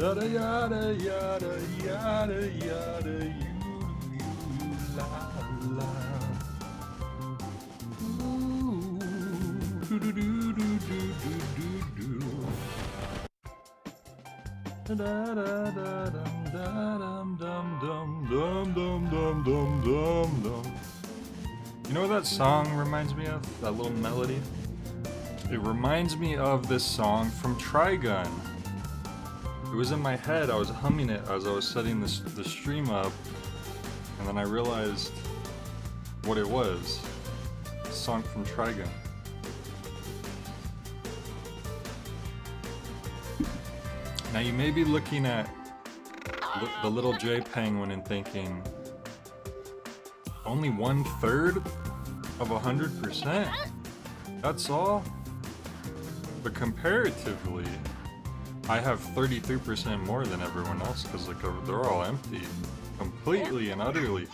Yada yada yada yada yada you la la. Ooh, do do do do do do do. Da da da dum da dum dum dum dum dum dum dum dum dum. You know what that song reminds me of? That little melody? It reminds me of this song from Trigun. It was in my head, I was humming it as I was setting the stream up, and then I realized what it was. A song from Trigun. Now you may be looking at the little J penguin and thinking, only 1/3 of 100%? That's all? But comparatively, I have 33% more than everyone else because like they're all empty. Completely and utterly.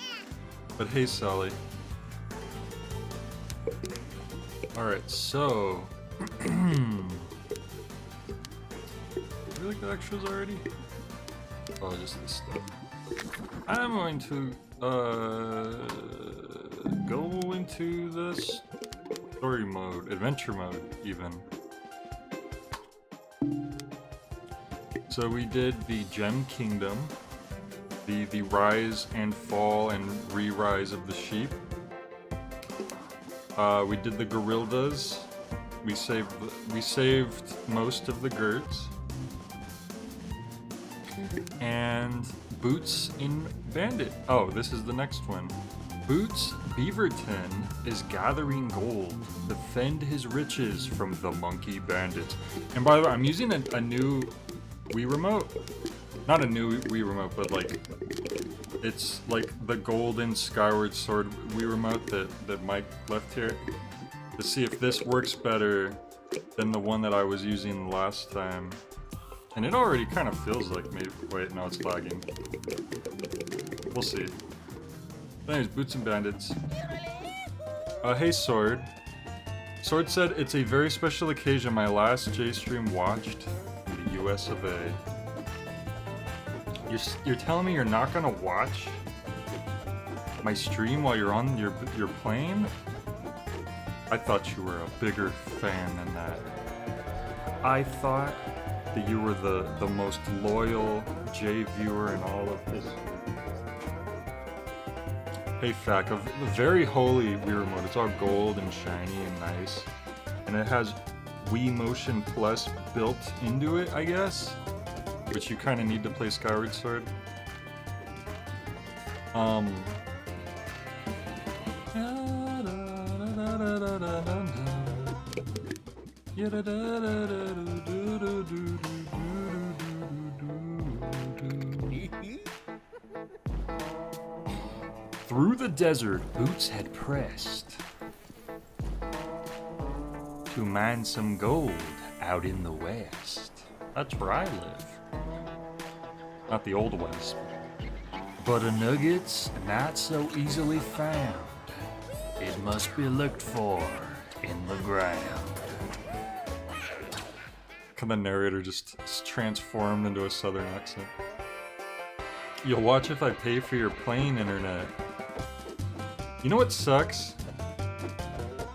But hey, Sally. Alright, so... Do you like the extras already? Oh, just this stuff. I'm going to go into this story mode, adventure mode even. So we did the Gem Kingdom, the rise and fall and re-rise of the sheep. We did the Gorildas. We saved most of the Gerds. And Boots in Bandit. Oh, this is the next one. Boots Beaverton is gathering gold to defend his riches from the monkey bandits. And by the way, I'm using a new Wii remote. Not a new Wii remote, but like it's like the golden Skyward Sword Wii remote that Mike left here to see if this works better than the one that I was using last time. And it already kind of feels like maybe. Wait, no, it's lagging. We'll see. Anyways, Boots and Bandits. Hey, Sword. Sword said, it's a very special occasion. My last J stream watched in the US of A. You're telling me you're not gonna watch my stream while you're on your plane? I thought you were a bigger fan than that. I thought that you were the most loyal J viewer in all of this. Hey Fac, a very holy Wii remote. It's all gold and shiny and nice. And it has Wii Motion Plus built into it, I guess? Which you kind of need to play Skyward Sword. Through the desert, Boots had pressed to mine some gold out in the west. That's where I live. Not the old west. But a nugget's not so easily found. It must be looked for in the ground. The narrator just transformed into a southern accent. You'll watch if I pay for your plane internet. You know what sucks?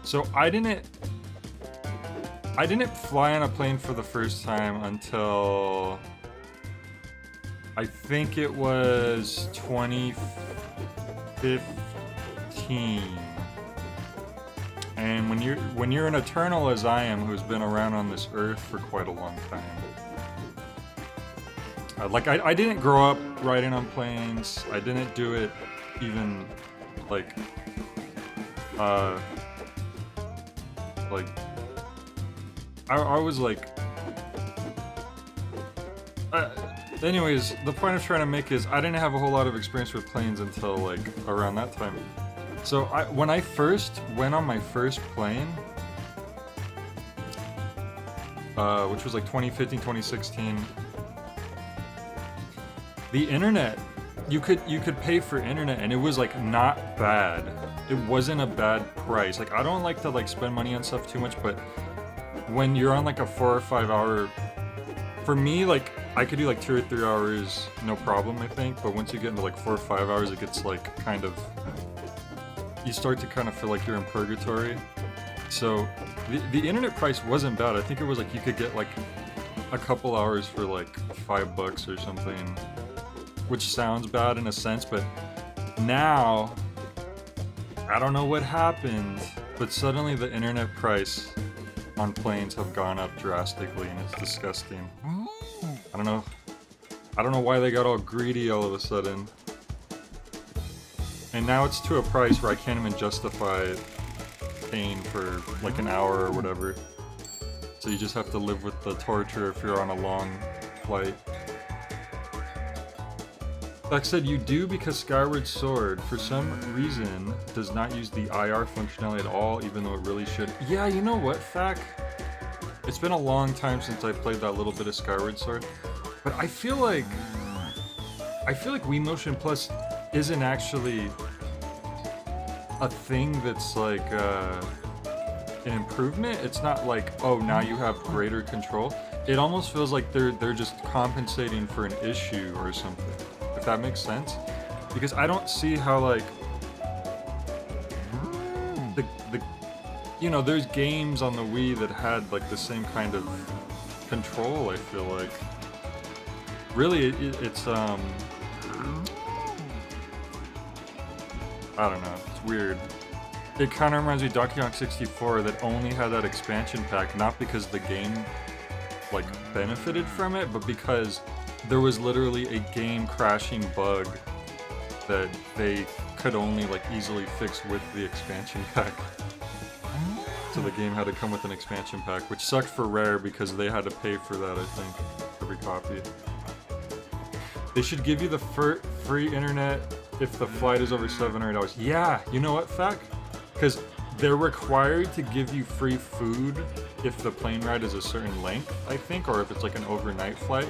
So I didn't fly on a plane for the first time until I think it was 2015. And when you're an eternal as I am, who's been around on this earth for quite a long time, like I didn't grow up riding on planes. I didn't do it even like I was like. Anyways, the point I'm trying to make is I didn't have a whole lot of experience with planes until like around that time. So when I first went on my first plane, which was like 2015, 2016, the internet, you could pay for internet and it was like not bad. It wasn't a bad price. Like I don't like to like spend money on stuff too much, but when you're on like a 4 or 5 hour, for me like I could do like 2 or 3 hours, no problem, I think. But once you get into like 4 or 5 hours, it gets like kind of, you start to kind of feel like you're in purgatory. So the internet price wasn't bad. I think it was like you could get like a couple hours for like $5 or something, which sounds bad in a sense, but now I don't know what happened, but suddenly the internet price on planes have gone up drastically, and it's disgusting. I don't know why they got all greedy all of a sudden. And now it's to a price where I can't even justify paying for like an hour or whatever. So you just have to live with the torture if you're on a long flight. Like I said, you do because Skyward Sword, for some reason, does not use the IR functionality at all, even though it really should. Yeah, you know what, Fac? It's been a long time since I played that little bit of Skyward Sword, but I feel like Wii Motion Plus isn't actually a thing that's like an improvement. It's not like, oh, now you have greater control. It almost feels like they're just compensating for an issue or something. If that makes sense, because I don't see how like the you know, there's games on the Wii that had like the same kind of control. I feel like really it's I don't know, it's weird. It kind of reminds me of Donkey Kong 64 that only had that expansion pack, not because the game like benefited from it, but because there was literally a game crashing bug that they could only like easily fix with the expansion pack. So the game had to come with an expansion pack, which sucked for Rare because they had to pay for that, I think, every copy. They should give you the free internet if the flight is over $7 or $8. Yeah, you know what, Fac? Because they're required to give you free food if the plane ride is a certain length, I think, or if it's like an overnight flight.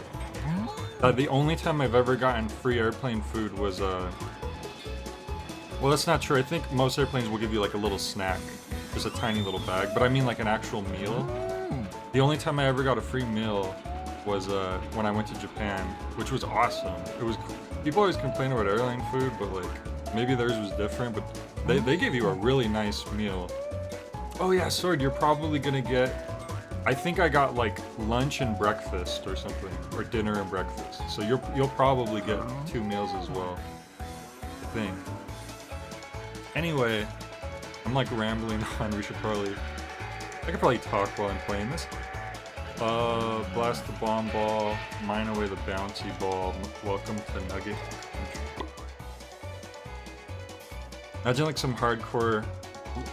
The only time I've ever gotten free airplane food was, well, that's not true. I think most airplanes will give you like a little snack, just a tiny little bag, but I mean like an actual meal. The only time I ever got a free meal was when I went to Japan, which was awesome. It was, people always complain about airline food, but like maybe theirs was different, but they gave you a really nice meal. Oh yeah, Sword, you're probably gonna get, I think I got like lunch and breakfast or something, or dinner and breakfast. So you'll probably get 2 meals as well, I think. Anyway, I'm like rambling on. I could probably talk while I'm playing this. Blast the bomb ball, mine away the bouncy ball. Welcome to Nugget Country. Imagine like some hardcore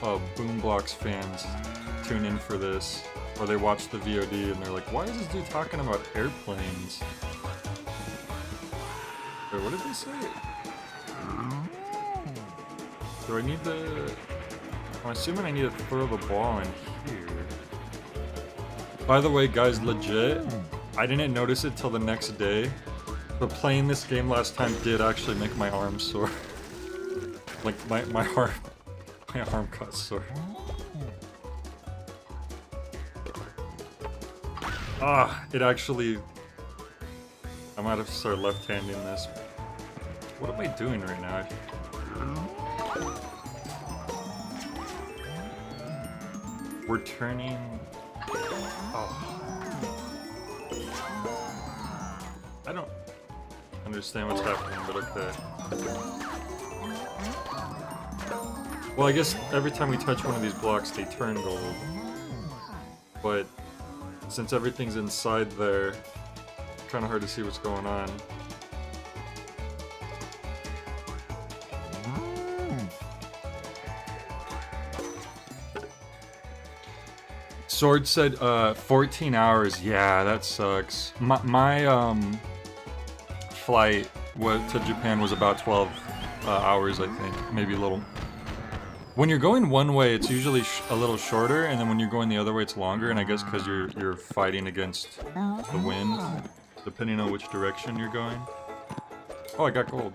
Blox fans tune in for this. Or they watch the VOD and they're like, why is this dude talking about airplanes? Wait, what did they say? Do I need to... I'm assuming I need to throw the ball in here. By the way, guys, legit, I didn't notice it till the next day, but playing this game last time did actually make my arm sore. Like, my arm got sore. Ah, it actually... I might have to start left-handing this. What am I doing right now? We're turning... Oh. I don't understand what's happening, but okay. Well, I guess every time we touch one of these blocks, they turn gold. But... since everything's inside there, kind of hard to see what's going on. Sword said 14 hours. Yeah, that sucks. My flight to Japan was about 12 hours, I think. Maybe a little. When you're going one way, it's usually a little shorter, and then when you're going the other way, it's longer. And I guess because you're fighting against the wind, depending on which direction you're going. Oh, I got gold.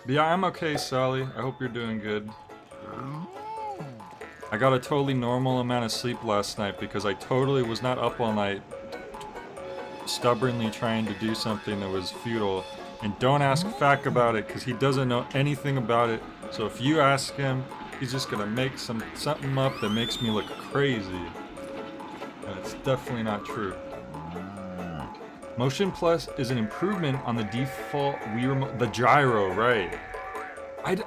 But yeah, I'm okay, Sally. I hope you're doing good. I got a totally normal amount of sleep last night because I totally was not up all night stubbornly trying to do something that was futile. And don't ask Fack about it, because he doesn't know anything about it. So if you ask him, he's just gonna make something up that makes me look crazy. And it's definitely not true. Motion Plus is an improvement on the default Wii Remote, the gyro, right?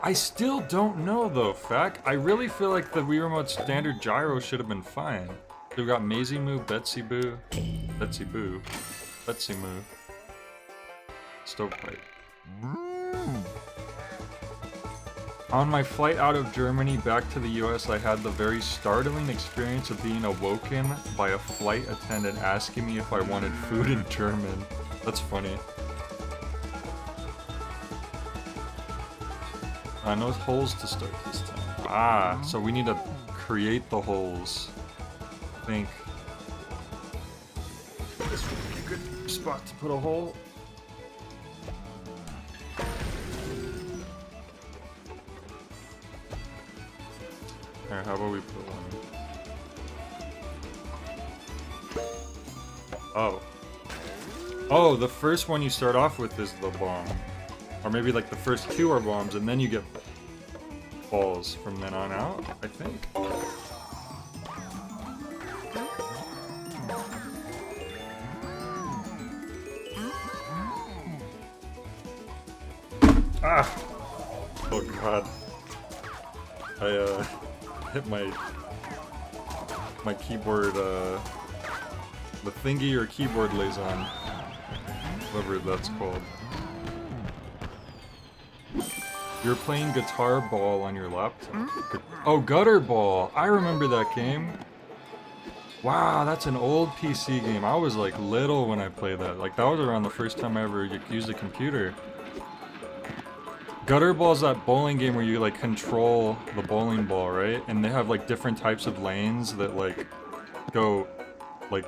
I still don't know though, Fack. I really feel like the Wii Remote standard gyro should have been fine. So we got Maisie Moo, Betsy Boo, Betsy Boo, Betsy Moo, Stovepipe. On my flight out of Germany back to the US, I had the very startling experience of being awoken by a flight attendant asking me if I wanted food in German. That's funny. No holes to start this time. Ah, so we need to create the holes. I think. This would be a good spot to put a hole. Alright, how about we put one? Oh. Oh, the first one you start off with is the bomb. Or maybe like the first two are bombs, and then you get balls from then on out, I think. Ah! Oh god. I hit my keyboard, the thingy your keyboard lays on. Whatever that's called. You're playing Guitar Ball on your laptop. Oh, Gutter Ball! I remember that game. Wow, that's an old PC game. I was like little when I played that. Like that was around the first time I ever used a computer. Gutter Ball is that bowling game where you like control the bowling ball, right? And they have like different types of lanes that like go like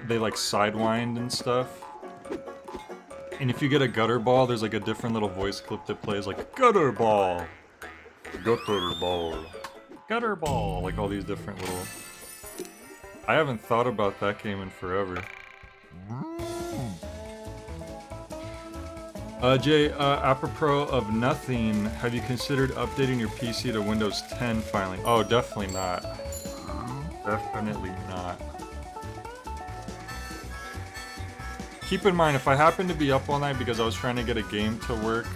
they like sidewind and stuff. And if you get a gutter ball, there's like a different little voice clip that plays like gutter ball, gutter ball, gutter ball, like all these different little. I haven't thought about that game in forever. Jay, apropos of nothing, have you considered updating your PC to Windows 10 finally? Oh, definitely not. Definitely not. Keep in mind, if I happen to be up all night because I was trying to get a game to work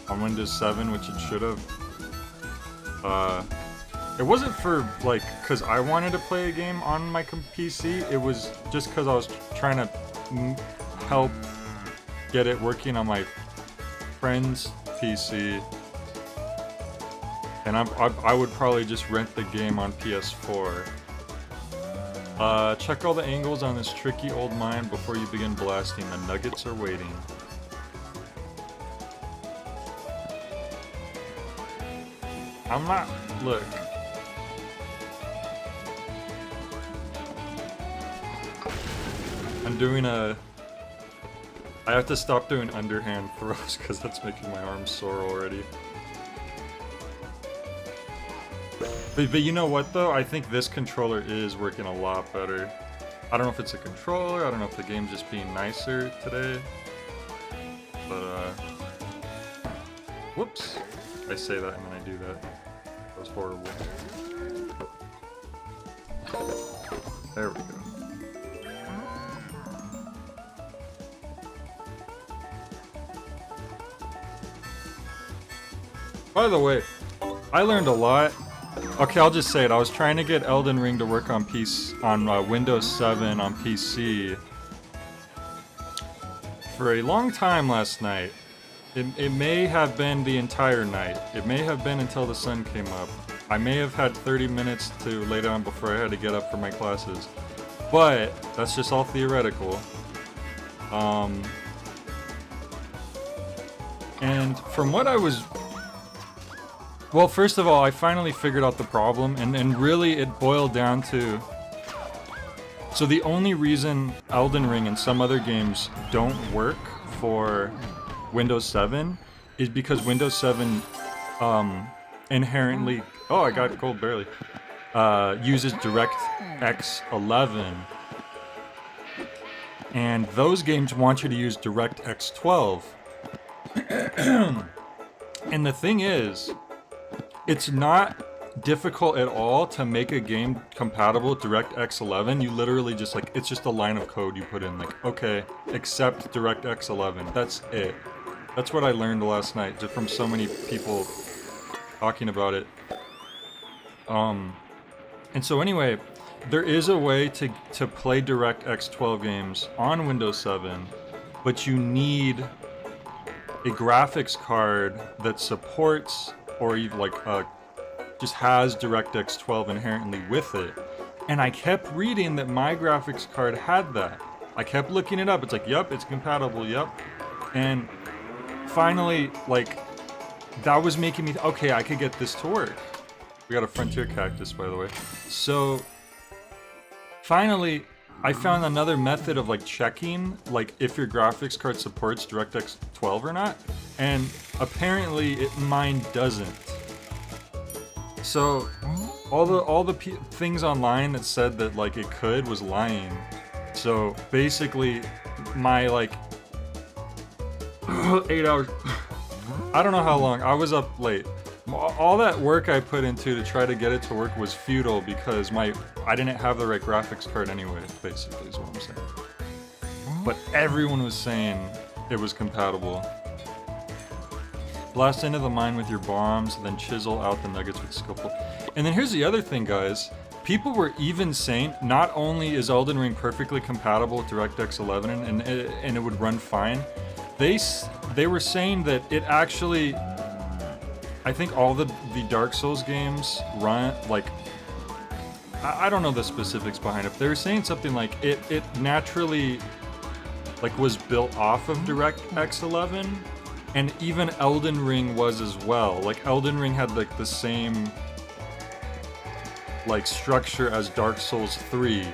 on Windows 7, which it should have, it wasn't for, like, because I wanted to play a game on my PC, it was just because I was trying to help get it working on my friend's PC, and I would probably just rent the game on PS4. Check all the angles on this tricky old mine before you begin blasting. The nuggets are waiting. I'm not... Look. I'm doing a... I have to stop doing underhand throws because that's making my arms sore already. But you know what though? I think this controller is working a lot better. I don't know if it's a controller, I don't know if the game's just being nicer today. But whoops. I say that and then I do that. That was horrible. There we go. By the way, I learned a lot. Okay, I'll just say it. I was trying to get Elden Ring to work on Windows 7 on PC for a long time last night. It may have been the entire night. It may have been until the sun came up. I may have had 30 minutes to lay down before I had to get up for my classes. But that's just all theoretical. And from what I was... Well, first of all, I finally figured out the problem, and really it boiled down to... So the only reason Elden Ring and some other games don't work for Windows 7 is because Windows 7 inherently... Oh, I got gold barely. Uses DirectX 11. And those games want you to use DirectX 12. And the thing is, it's not difficult at all to make a game compatible with DirectX 11. You literally just like, it's just a line of code you put in, like, okay, accept DirectX 11. That's it. That's what I learned last night, just from so many people talking about it. And so anyway, there is a way to play DirectX 12 games on Windows 7, but you need a graphics card that supports, or even like just has DirectX 12 inherently with it. And I kept reading that my graphics card had that. I kept looking it up. It's like, yep, it's compatible, yep. And finally, like, that was making me, okay, I could get this to work. We got a frontier cactus, by the way. So, finally, I found another method of, like, checking, like, if your graphics card supports DirectX 12 or not. And apparently, mine doesn't. So, all the things online that said that, like, it could was lying. So, basically, my, like, 8 hours... I don't know how long. I was up late. All that work I put into to try to get it to work was futile because I didn't have the right graphics card anyway, basically, is what I'm saying. But everyone was saying it was compatible. Blast into the mine with your bombs, then chisel out the nuggets with skillful. And then here's the other thing, guys. People were even saying, not only is Elden Ring perfectly compatible with DirectX 11 and it would run fine, they were saying that it actually, I think all the Dark Souls games run, like, I don't know the specifics behind it, but they were saying something like it naturally, like, was built off of DirectX 11, and even Elden Ring was as well. Like, Elden Ring had, like, the same, like, structure as Dark Souls 3.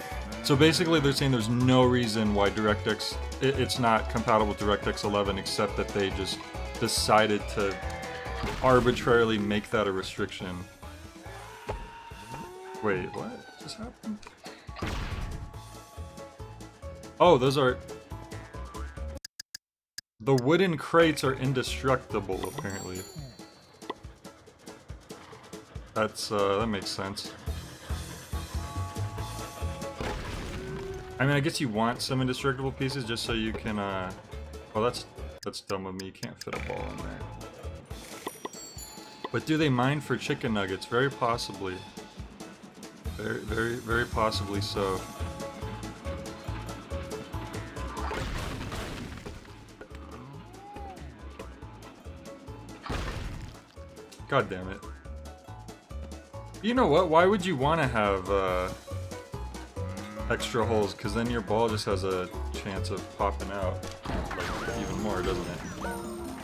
So basically they're saying there's no reason why DirectX, it's not compatible with DirectX 11 except that they just decided to arbitrarily make that a restriction. Wait, what just happened? Oh, those are... The wooden crates are indestructible, apparently. That's, that makes sense. I mean, I guess you want some indestructible pieces just so you can, well, that's dumb of me. You can't fit a ball in there. But do they mine for chicken nuggets? Very possibly. Very possibly so. God damn it. You know what? Why would you want to have, extra holes, because then your ball just has a chance of popping out, like, even more, doesn't it?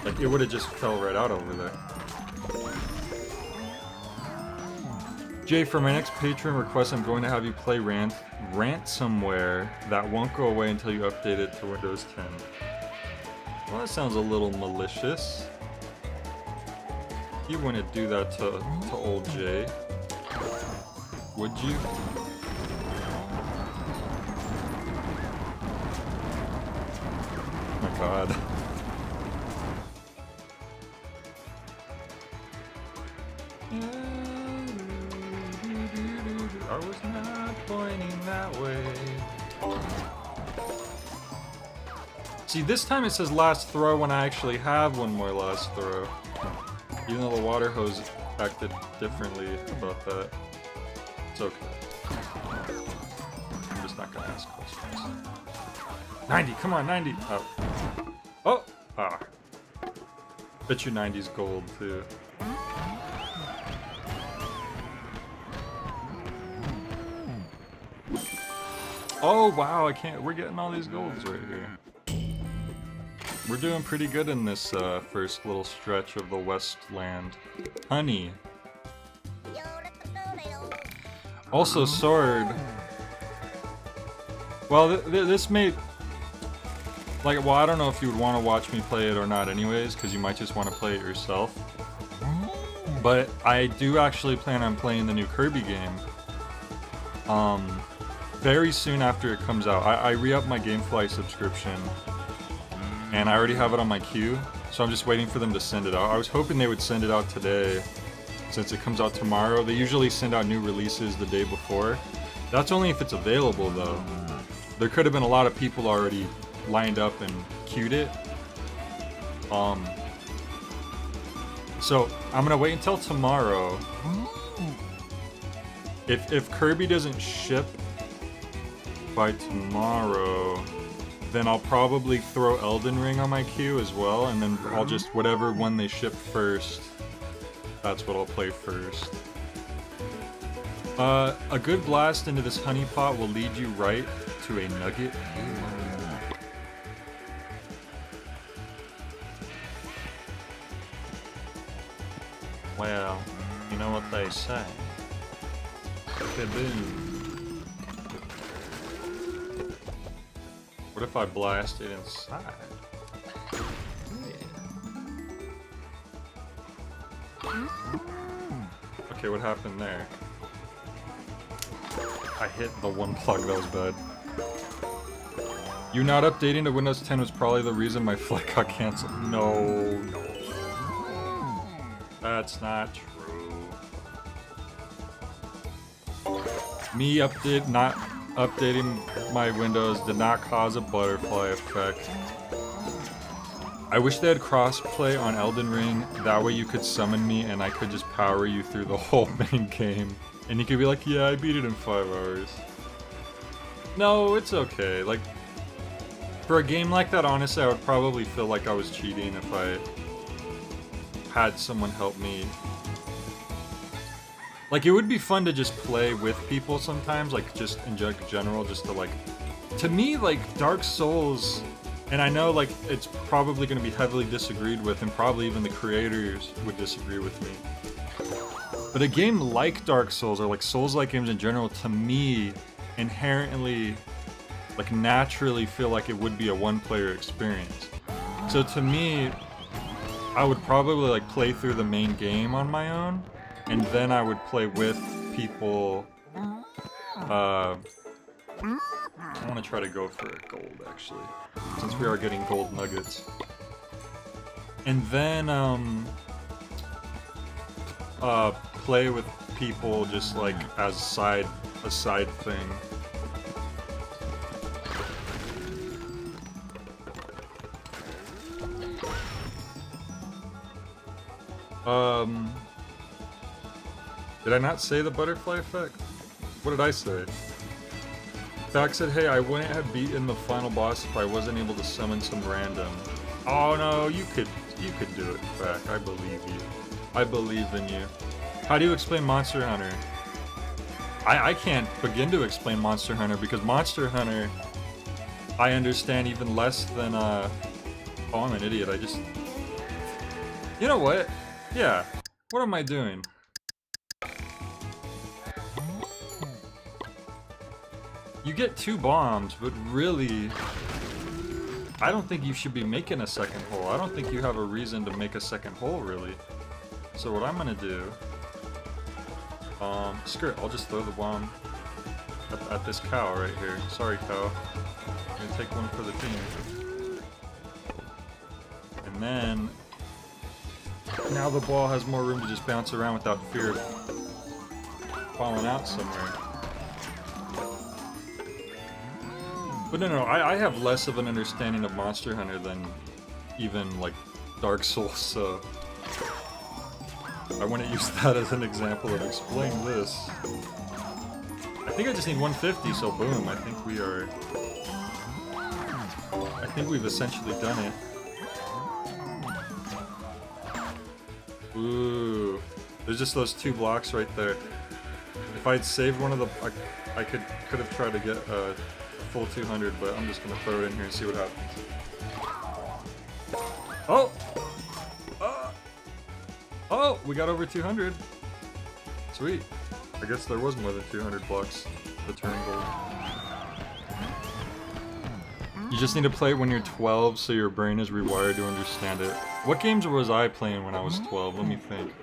Like, it would have just fell right out over there. Jay, for my next Patreon request, I'm going to have you play Ransomware. That won't go away until you update it to Windows 10. Well, that sounds a little malicious. You wouldn't do that to old Jay, would you? Oh my god. I was not pointing that way. See, this time it says last throw when I actually have one more last throw. Even though the water hose acted differently about that. It's okay. I'm just not gonna ask questions. 90, come on, 90! Oh. Oh! Ah. Bet you 90's gold, too. Oh, wow, I can't. We're getting all these golds right here. We're doing pretty good in this first little stretch of the Westland. Honey. Also, sword. Well, this may... Like, well, I don't know if you would want to watch me play it or not anyways, because you might just want to play it yourself. But I do actually plan on playing the new Kirby game. very soon after it comes out. I re-upped my GameFly subscription, and I already have it on my queue, so I'm just waiting for them to send it out. I was hoping they would send it out today, since it comes out tomorrow. They usually send out new releases the day before. That's only if it's available, though. There could have been a lot of people already lined up and queued it. So I'm gonna wait until tomorrow. If Kirby doesn't ship by tomorrow, then I'll probably throw Elden Ring on my queue as well, and then I'll just, whatever one they ship first, that's what I'll play first. A good blast into this honey pot will lead you right to a nugget. Well, you know what they say. Kaboom. What if I blast it inside? Yeah. Okay, what happened there? I hit the one plug, that was bad. You not updating to Windows 10 was probably the reason my flight got canceled. No. That's not true. Me not updating my Windows did not cause a butterfly effect. I wish they had crossplay on Elden Ring. That way you could summon me and I could just power you through the whole main game. And you could be like, yeah, I beat it in 5 hours. No, it's okay. Like, for a game like that, honestly, I would probably feel like I was cheating if I had someone help me. Like, it would be fun to just play with people sometimes, like, just in general, just to, like... To me, like, Dark Souls, and I know, like, it's probably going to be heavily disagreed with, and probably even the creators would disagree with me. But a game like Dark Souls, or, like, Souls-like games in general, to me, inherently, like, naturally feel like it would be a one-player experience. So to me, I would probably, like, play through the main game on my own, and then I would play with people. I want to try to go for a gold, actually, since we are getting gold nuggets. And then, play with people just, like, as a side thing. Did I not say the butterfly effect? What did I say? Fact said, hey, I wouldn't have beaten the final boss if I wasn't able to summon some random. Oh no, you could do it, Fact. I believe you. I believe in you. How do you explain Monster Hunter? I can't begin to explain Monster Hunter because Monster Hunter I understand even less than oh, I'm an idiot. You know what? Yeah. What am I doing? You get 2 bombs, but really, I don't think you should be making a second hole. I don't think you have a reason to make a second hole, really. So what I'm gonna do, screw it, I'll just throw the bomb at this cow right here. Sorry, cow. I'm gonna take one for the team. And then, now the ball has more room to just bounce around without fear of falling out somewhere. But no, I have less of an understanding of Monster Hunter than even, like, Dark Souls, so I wouldn't use that as an example of explain this. I think I just need 150, so boom, I think we've essentially done it. Ooh, there's just those 2 blocks right there. If I'd saved one of the, I could have tried to get a full 200, but I'm just gonna throw it in here and see what happens. Oh! Oh! We got over 200. Sweet. I guess there was more than 200 blocks to turn gold. You just need to play it when you're 12 so your brain is rewired to understand it. What games was I playing when I was 12? Let me think.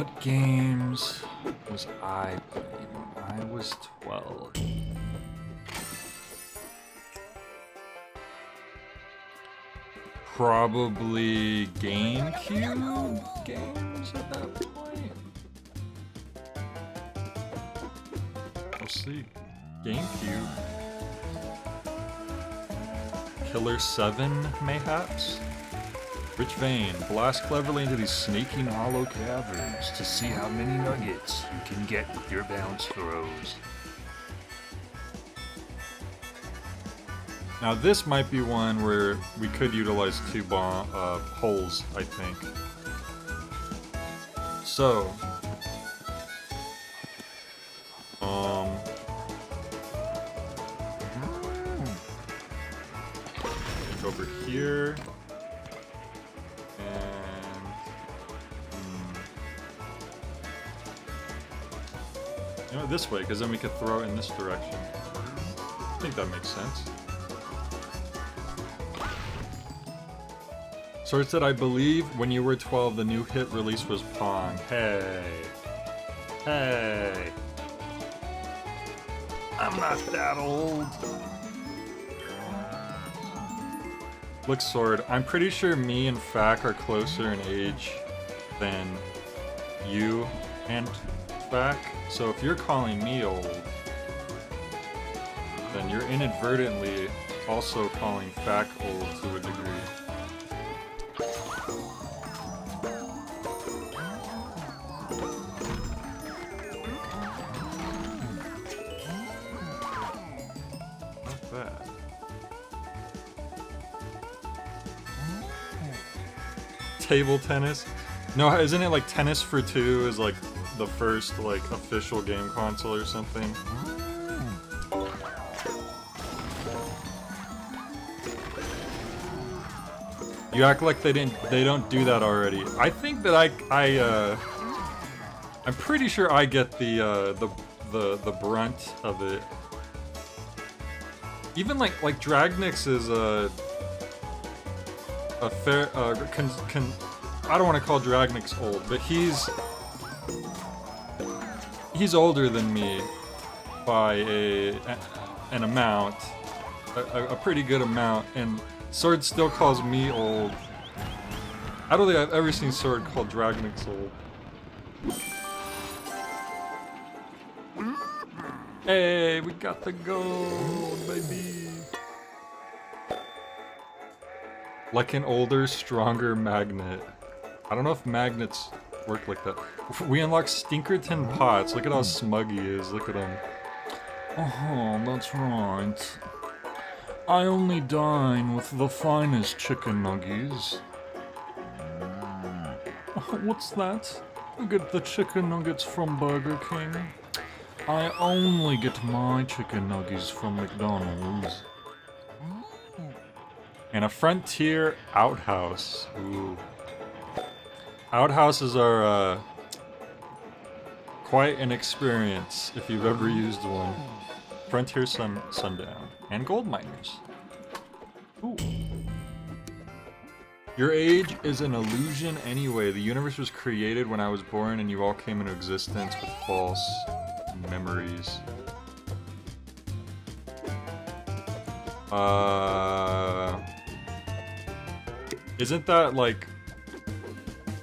What games was I playing when I was 12? Probably GameCube games at that point. We'll see. GameCube. Killer 7, mayhaps? Rich Vein, blast cleverly into these snaking hollow caverns to see how many nuggets you can get with your bounce throws. Now this might be one where we could utilize 2 holes, I think. So, over here, and you know, this way, because then we could throw it in this direction. I think that makes sense. Sword said, I believe when you were 12, the new hit release was Pong. Hey. Hey. I'm not that old. Look, Sword, I'm pretty sure me and Fack are closer in age than you and Fack. So if you're calling me old, then you're inadvertently also calling Fack old to a degree. Table tennis? No, isn't it like Tennis for Two is like the first like official game console or something? You act like they don't do that already. I think that I'm pretty sure I get the brunt of it. Even like Dragnix is a fair, I don't want to call Dragnix old, but he's older than me by an amount, a pretty good amount, and Sword still calls me old. I don't think I've ever seen Sword call Dragnix old. Hey, we got the gold, baby! Like an older, stronger magnet. I don't know if magnets work like that. We unlock Stinkerton Pots. Look at how smug he is. Look at him. Oh, that's right. I only dine with the finest chicken nuggies. What's that? You get the chicken nuggets from Burger King? I only get my chicken nuggies from McDonald's. And a Frontier outhouse. Ooh. Outhouses are quite an experience if you've ever used one. Frontier Sundown. And gold miners. Ooh. Your age is an illusion anyway. The universe was created when I was born and you all came into existence with false memories. Isn't that like...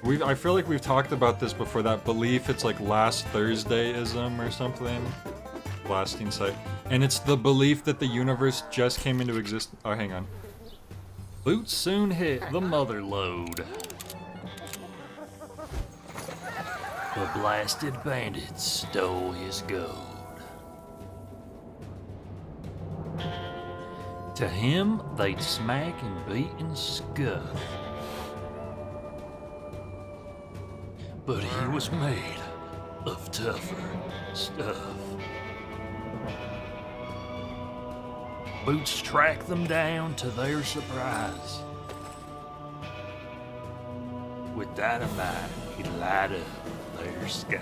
I feel like we've talked about this before, that belief it's like last Thursday-ism or something? Blasting sight. And it's the belief that the universe just came into existence. Oh, hang on. Boots soon hit the mother lode. The blasted bandits stole his gold. To him, they'd smack and beat and scuff. But he was made of tougher stuff. Boots tracked them down to their surprise. With dynamite, he'd light up their skies.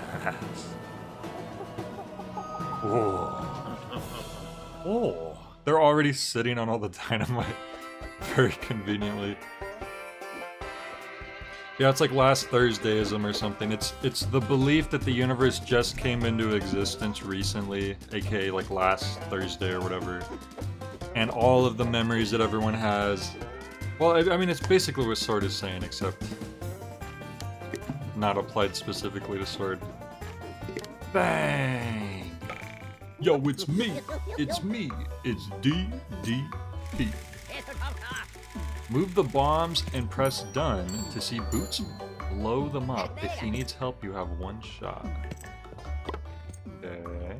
Oh. Oh. They're already sitting on all the dynamite very conveniently. Yeah, it's like last Thursdayism or something. It's the belief that the universe just came into existence recently, aka like last Thursday or whatever. And all of the memories that everyone has. Well, I mean, it's basically what Sword is saying, except not applied specifically to Sword. Bang! Yo, it's me! It's me! It's DDP. Move the bombs and press done to see Boots blow them up. If he needs help, you have one shot. Okay.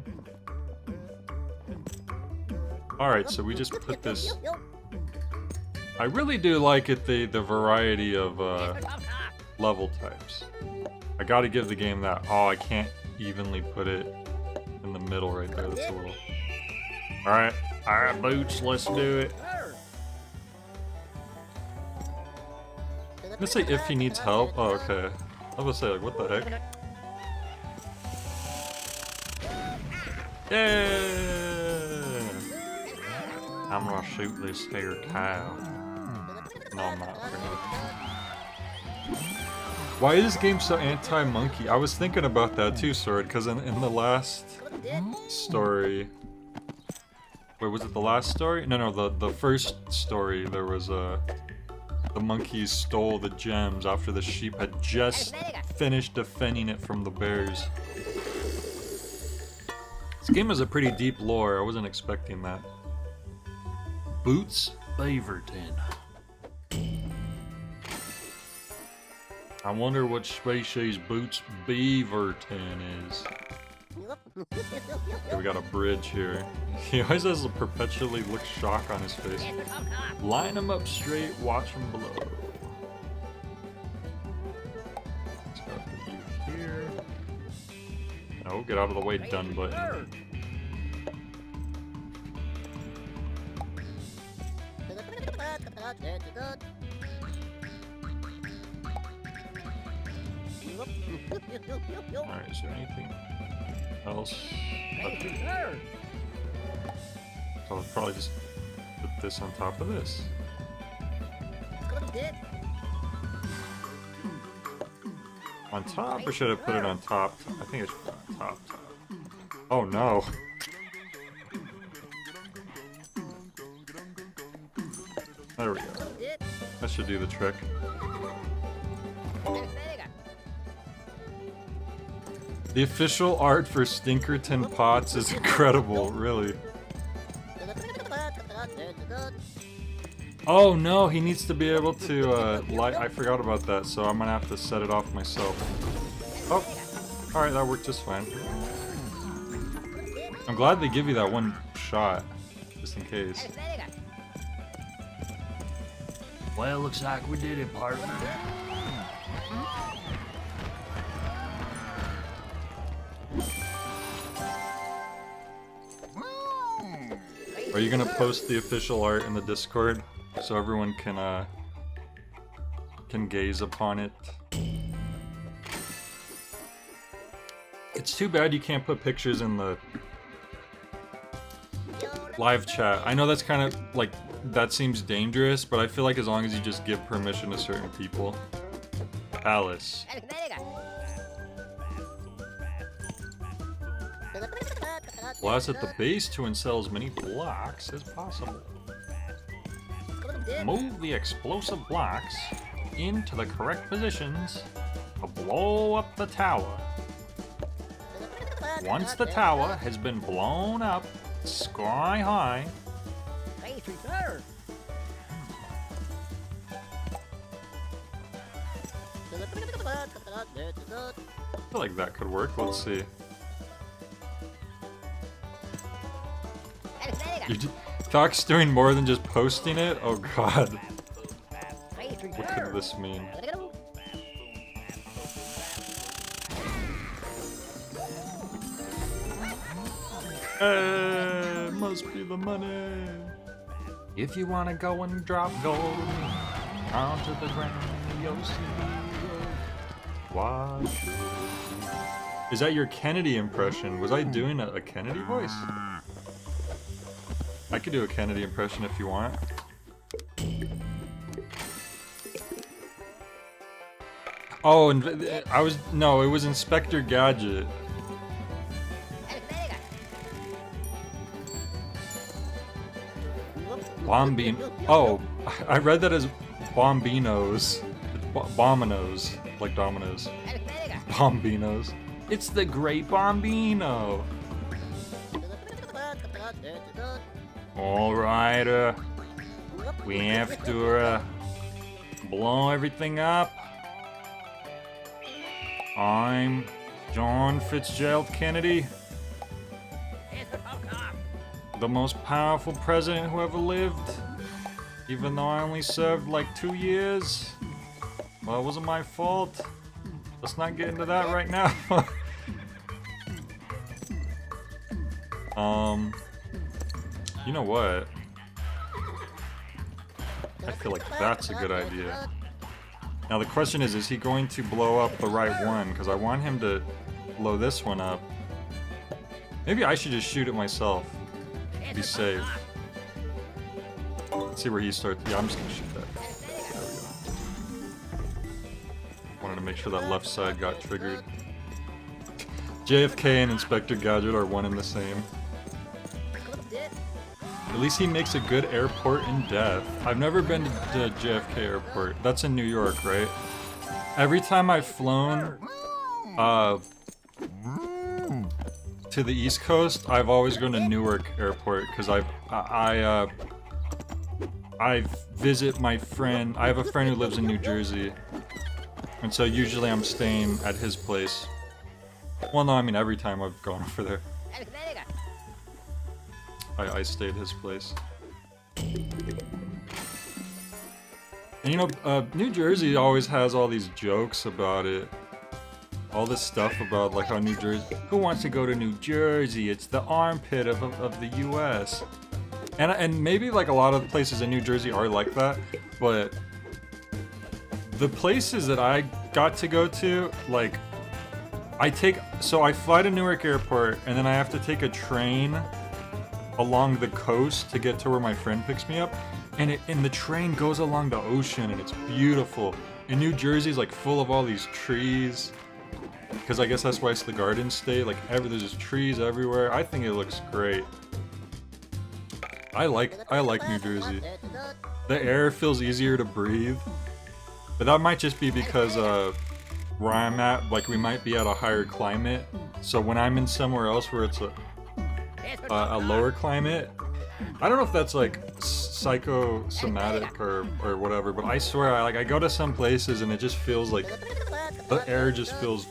Alright, so we just put this... I really do like it, the variety of level types. I gotta give the game that. Oh, I can't evenly put it in the middle right there. That's a little... Alright, Boots, let's do it. I'm gonna say if he needs help. Oh, okay. I was gonna say, like, what the heck? Yeah! I'm gonna shoot this here cow. No, I'm not. Why is this game so anti-monkey? I was thinking about that too, Sword, because in the last story... Wait, was it the last story? No, the first story, there was a... The monkeys stole the gems after the sheep had just finished defending it from the bears. This game has a pretty deep lore. I wasn't expecting that. Boots Beaverton. I wonder what species Boots Beaverton is. Okay, we got a bridge here. He always has a perpetually look shock on his face. Line him up straight, watch him below. Let's go put you here. No, get out of the way, done button. Alright, is there anything else up here? So I'll probably just put this on top of this. On top, or should I put it on top? I think it should be on top. Oh no! There we go. That should do the trick. The official art for Stinkerton Pots is incredible, really. Oh no, he needs to be able to light. I forgot about that, so I'm gonna have to set it off myself. Oh, alright, that worked just fine. I'm glad they give you that one shot, just in case. Well, looks like we did it, partner. Are you gonna post the official art in the Discord so everyone can gaze upon it? It's too bad you can't put pictures in the live chat. I know that's kind of like, that seems dangerous, but I feel like as long as you just give permission to certain people. Alice. Blast at the base to install as many blocks as possible. Move the explosive blocks into the correct positions to blow up the tower. Once the tower has been blown up sky high, I feel like that could work. Let's see. Talk's doing more than just posting it? Oh god. What could this mean? Must be the money. If you wanna go and drop gold onto the ground, you'll see. Why should you? Is that your Kennedy impression? Was I doing a Kennedy voice? I could do a Kennedy impression if you want. Oh, and no, it was Inspector Gadget. Bombino. Oh, I read that as Bombinos. Bombinos, like dominoes. Bombinos. It's the Great Bombino. Alright, we have to blow everything up. I'm John Fitzgerald Kennedy, the most powerful president who ever lived, even though I only served like 2 years. Well, it wasn't my fault. Let's not get into that right now. You know what? I feel like that's a good idea. Now the question is he going to blow up the right one? Because I want him to blow this one up. Maybe I should just shoot it myself. Be safe. Let's see where he starts. Yeah, I'm just gonna shoot that. There we go. Wanted to make sure that left side got triggered. JFK and Inspector Gadget are one and the same. At least he makes a good airport in death. I've never been to JFK Airport. That's in New York, right? Every time I've flown to the East Coast, I've always gone to Newark Airport because I visit my friend. I have a friend who lives in New Jersey, and so usually I'm staying at his place. Well, no, I mean every time I've gone over there. I stayed at his place. And you know, New Jersey always has all these jokes about it. All this stuff about like how New Jersey... Who wants to go to New Jersey? It's the armpit of the US. And maybe like a lot of the places in New Jersey are like that, but... The places that I got to go to, like... So I fly to Newark Airport, and then I have to take a train along the coast to get to where my friend picks me up, and the train goes along the ocean, and it's beautiful. And New Jersey's like full of all these trees, because I guess that's why it's the Garden State. Like there's just trees everywhere. I think it looks great. I like New Jersey. The air feels easier to breathe, but that might just be because where I'm at, like we might be at a higher climate. So when I'm in somewhere else where it's a lower climate, I don't know if that's like psychosomatic or whatever, but I swear I go to some places and it just feels like the air just feels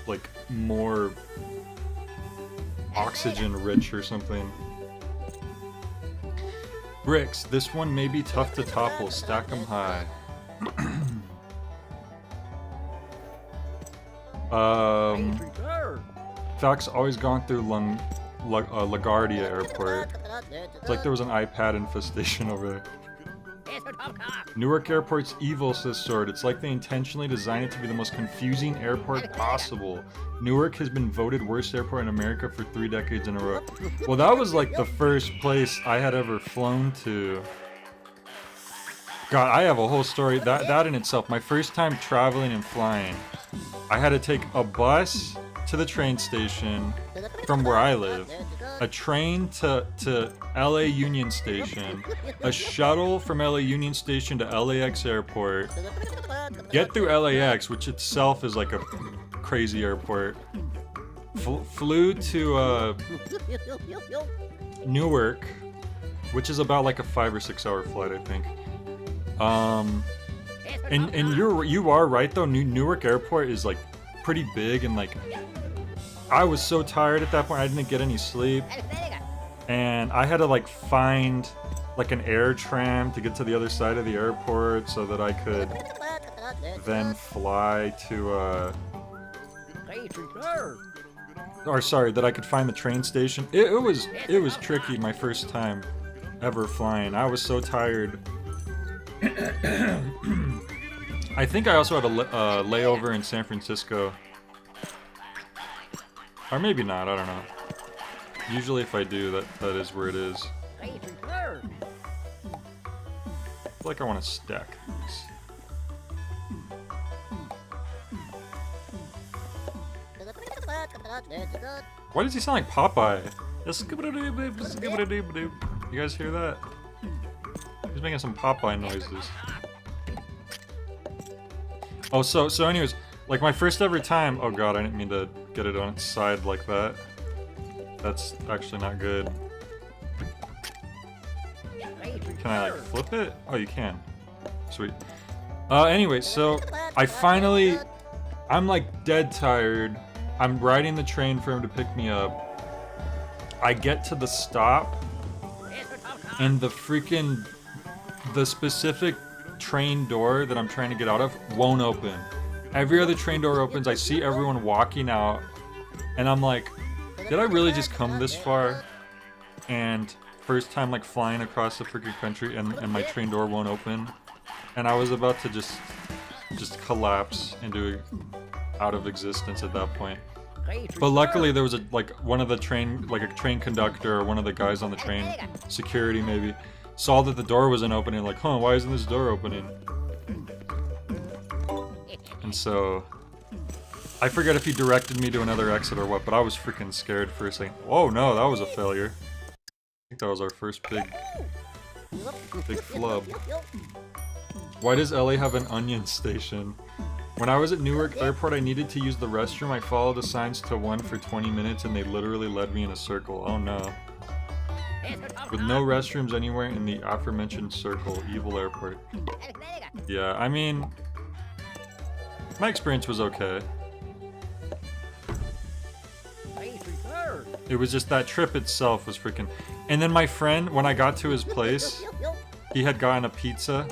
like more oxygen rich or something. Bricks, this one may be tough to topple, stack them high. Fac's always gone through LaGuardia Airport. It's like there was an iPad infestation over there. Newark Airport's evil, says Sword. It's like they intentionally designed it to be the most confusing airport possible. Newark has been voted worst airport in America for 3 decades in a row. Well, that was like the first place I had ever flown to. God, I have a whole story. That in itself, my first time traveling and flying, I had to take a bus to the train station from where I live, a train to LA Union Station, a shuttle from LA Union Station to LAX Airport, get through LAX, which itself is like a crazy airport, flew to Newark, which is about like a 5 or 6 hour flight, I think. And you are right though. Newark Airport is like pretty big, and like I was so tired at that point. I didn't get any sleep, and I had to like find like an air tram to get to the other side of the airport so that I could then fly to or sorry, that I could find the train station. It was tricky my first time ever flying. I was so tired. I think I also had a layover in San Francisco. Or maybe not, I don't know. Usually if I do, that is where it is. I feel like I want to stack these. Why does he sound like Popeye? You guys hear that? He's making some Popeye noises. Oh, so anyways, like my first ever time. Oh god, I didn't mean to get it on its side like that. That's actually not good. Can I like flip it? Oh, you can. Sweet. Anyway, so I'm like dead tired. I'm riding the train for him to pick me up. I get to the stop, and the specific train door that I'm trying to get out of won't open. Every other train door opens, I see everyone walking out, and I'm like, did I really just come this far? And first time like flying across the freaking country and my train door won't open. And I was about to just collapse into out of existence at that point. But luckily there was a train conductor or one of the guys on the train, security maybe, saw that the door wasn't opening, like, huh, why isn't this door opening? And so I forget if he directed me to another exit or what, but I was freaking scared for a second. Oh no, that was a failure. I think that was our first big flub. Why does LA have an onion station? When I was at Newark Airport, I needed to use the restroom. I followed the signs to one for 20 minutes and they literally led me in a circle. Oh no. With no restrooms anywhere in the aforementioned circle, evil airport. Yeah, I mean, my experience was okay. It was just that trip itself was freaking... And then my friend, when I got to his place, he had gotten a pizza.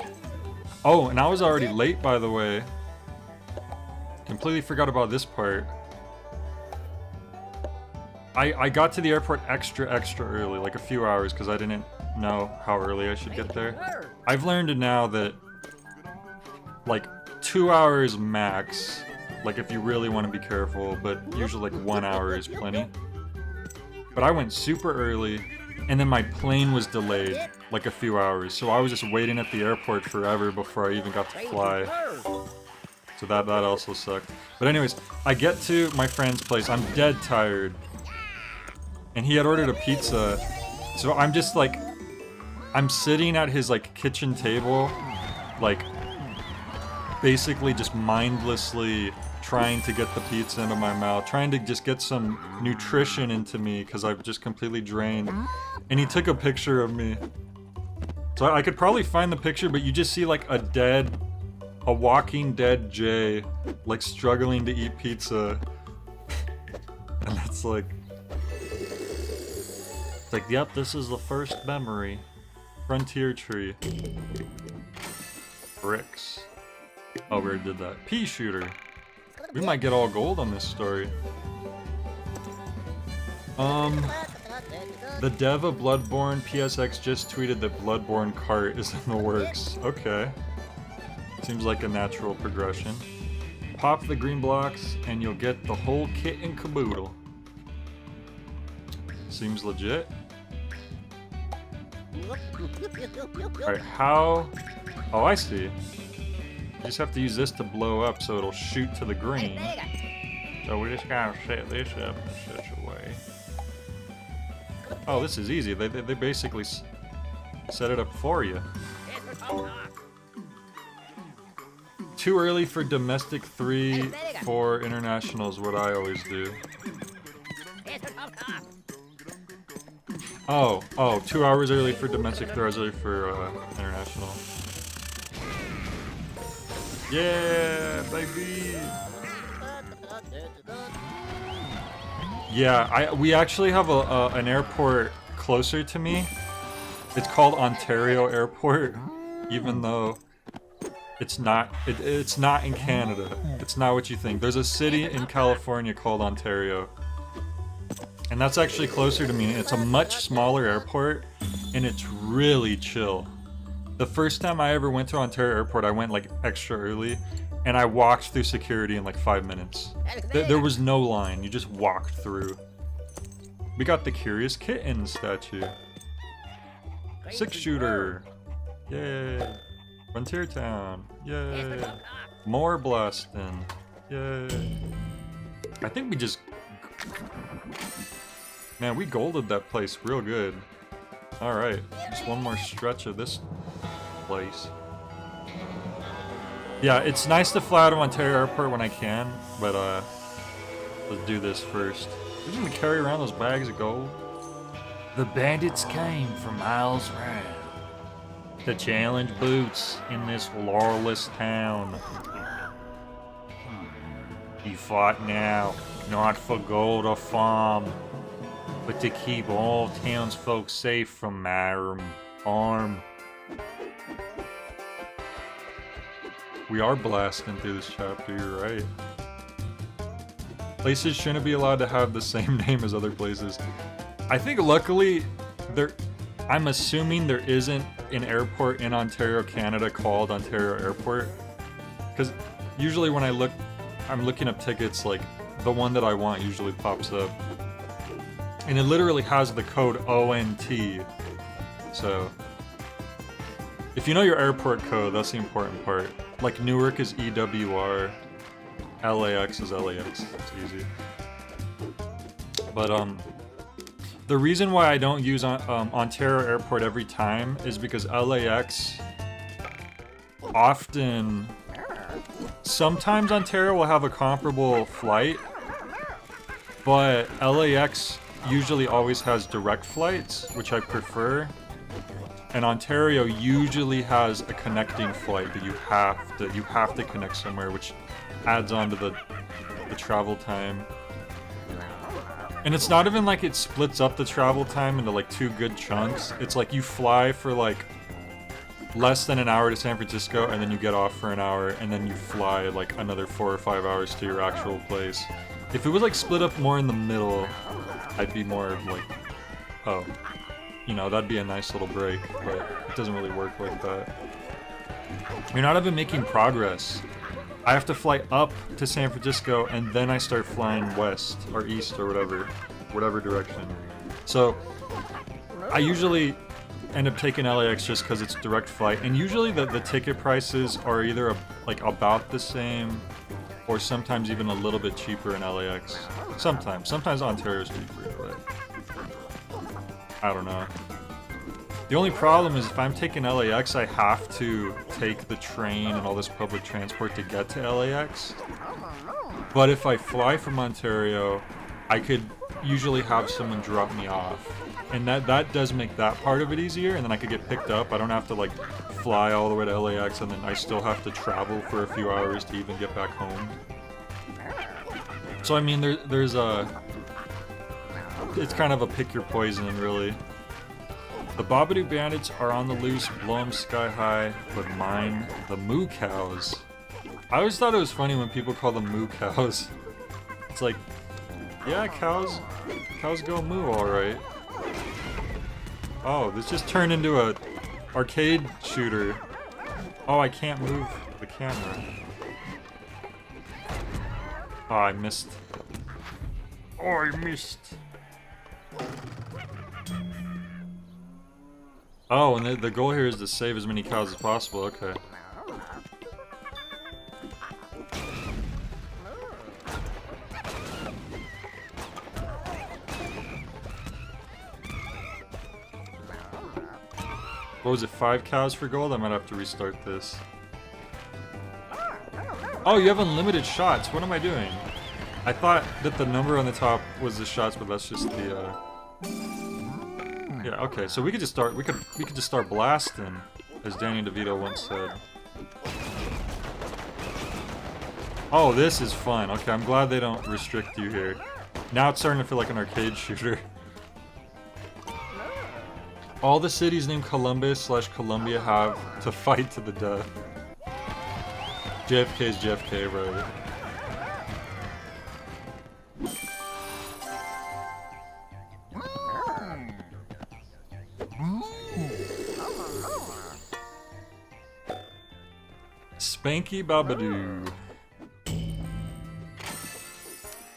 Oh, and I was already late, by the way. Completely forgot about this part. I got to the airport extra early, like a few hours, because I didn't know how early I should get there. I've learned now that, like, 2 hours max, like if you really want to be careful, but usually like 1 hour is plenty. But I went super early, and then my plane was delayed, like a few hours, so I was just waiting at the airport forever before I even got to fly. So that also sucked. But anyways, I get to my friend's place, I'm dead tired. And he had ordered a pizza, so I'm just like, I'm sitting at his like kitchen table, like basically just mindlessly trying to get the pizza into my mouth, trying to just get some nutrition into me because I've just completely drained. And he took a picture of me. So I could probably find the picture, but you just see like a walking dead Jay, like struggling to eat pizza. And that's like... It's like, yep, this is the first memory. Frontier tree. Bricks. Oh, we already did that. Pea shooter. We might get all gold on this story. The dev of Bloodborne PSX just tweeted that Bloodborne cart is in the works. Okay. Seems like a natural progression. Pop the green blocks and you'll get the whole kit and caboodle. Seems legit. Alright, how... Oh, I see. You just have to use this to blow up so it'll shoot to the green. So we just gotta set this up in such a way. Oh, this is easy. They basically set it up for you. Too early for domestic 3, for international is what I always do. Oh, 2 hours early for domestic, 3 hours early for international. Yeah, baby! Yeah, we actually have an airport closer to me. It's called Ontario Airport, even though it's not. It's not in Canada. It's not what you think. There's a city in California called Ontario. And that's actually closer to me. It's a much smaller airport, and it's really chill. The first time I ever went to Ontario Airport, I went like extra early, and I walked through security in like 5 minutes. There was no line, you just walked through. We got the Curious Kitten statue. 6-shooter. Yay. Frontier Town. Yay. More blasting. Yay. I think we just Man, we golded that place real good. Alright, just one more stretch of this place. Yeah, it's nice to fly out of Ontario Airport when I can, but let's do this first. We're just gonna carry around those bags of gold. The bandits came from miles round to challenge Boots in this lawless town. He fought now, not for gold or farm, but to keep all townsfolk safe from harm. We are blasting through this chapter, you're right. Places shouldn't be allowed to have the same name as other places. I think luckily, I'm assuming there isn't an airport in Ontario, Canada called Ontario Airport. Because usually when I'm looking up tickets, like, the one that I want usually pops up. And it literally has the code ONT. So, if you know your airport code, that's the important part. Like, Newark is EWR, LAX is LAX, that's easy. But, the reason why I don't use Ontario Airport every time is because LAX often... Sometimes Ontario will have a comparable flight, but LAX usually always has direct flights, which I prefer. And Ontario usually has a connecting flight that you have to connect somewhere, which adds on to the travel time. And it's not even like it splits up the travel time into like two good chunks. It's like you fly for like less than an hour to San Francisco, and then you get off for an hour, and then you fly like another 4 or 5 hours to your actual place. If it was like split up more in the middle, I'd be more like, oh, you know, that'd be a nice little break, but it doesn't really work like that. You're not even making progress. I have to fly up to San Francisco, and then I start flying west or east or whatever direction. So I usually end up taking LAX just because it's direct flight, and usually the ticket prices are either like about the same, or sometimes even a little bit cheaper in LAX. Sometimes Ontario's cheaper, but I don't know. The only problem is if I'm taking LAX, I have to take the train and all this public transport to get to LAX. But if I fly from Ontario, I could usually have someone drop me off. And that does make that part of it easier, and then I could get picked up. I don't have to like fly all the way to LAX, and then I still have to travel for a few hours to even get back home. So I mean, there's it's kind of a pick your poison, really. The Babadoo Bandits are on the loose, blow 'em sky high, but mine the moo cows. I always thought it was funny when people call them moo cows. It's like, yeah, cows go moo, alright. Oh, this just turned into a arcade shooter. Oh, I can't move the camera. Oh, I missed. Oh, I missed. Oh, and the goal here is to save as many cows as possible, okay. What was it, 5 cows for gold? I might have to restart this. Oh, you have unlimited shots. What am I doing? I thought that the number on the top was the shots, but that's just the, Yeah, okay, so we could just start, we could just start blasting, as Danny DeVito once said. Oh, this is fun. Okay, I'm glad they don't restrict you here. Now it's starting to feel like an arcade shooter. All the cities named Columbus/Columbia have to fight to the death. JFK is JFK, right? Spanky Babadoo.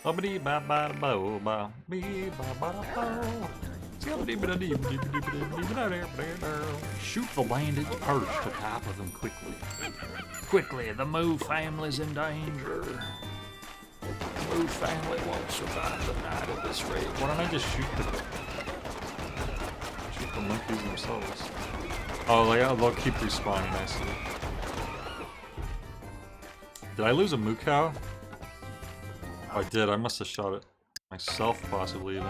Babadee ba ba ba ba bee ba ba ba. Shoot the bandits first to top of them quickly. Quickly, the Moo family's in danger. smooth family won't survive the night at this rate. Why don't I just shoot the monkeys themselves? Oh, like, they'll keep respawning, I see. Did I lose a moo cow? Oh, I did. I must have shot it myself, possibly even.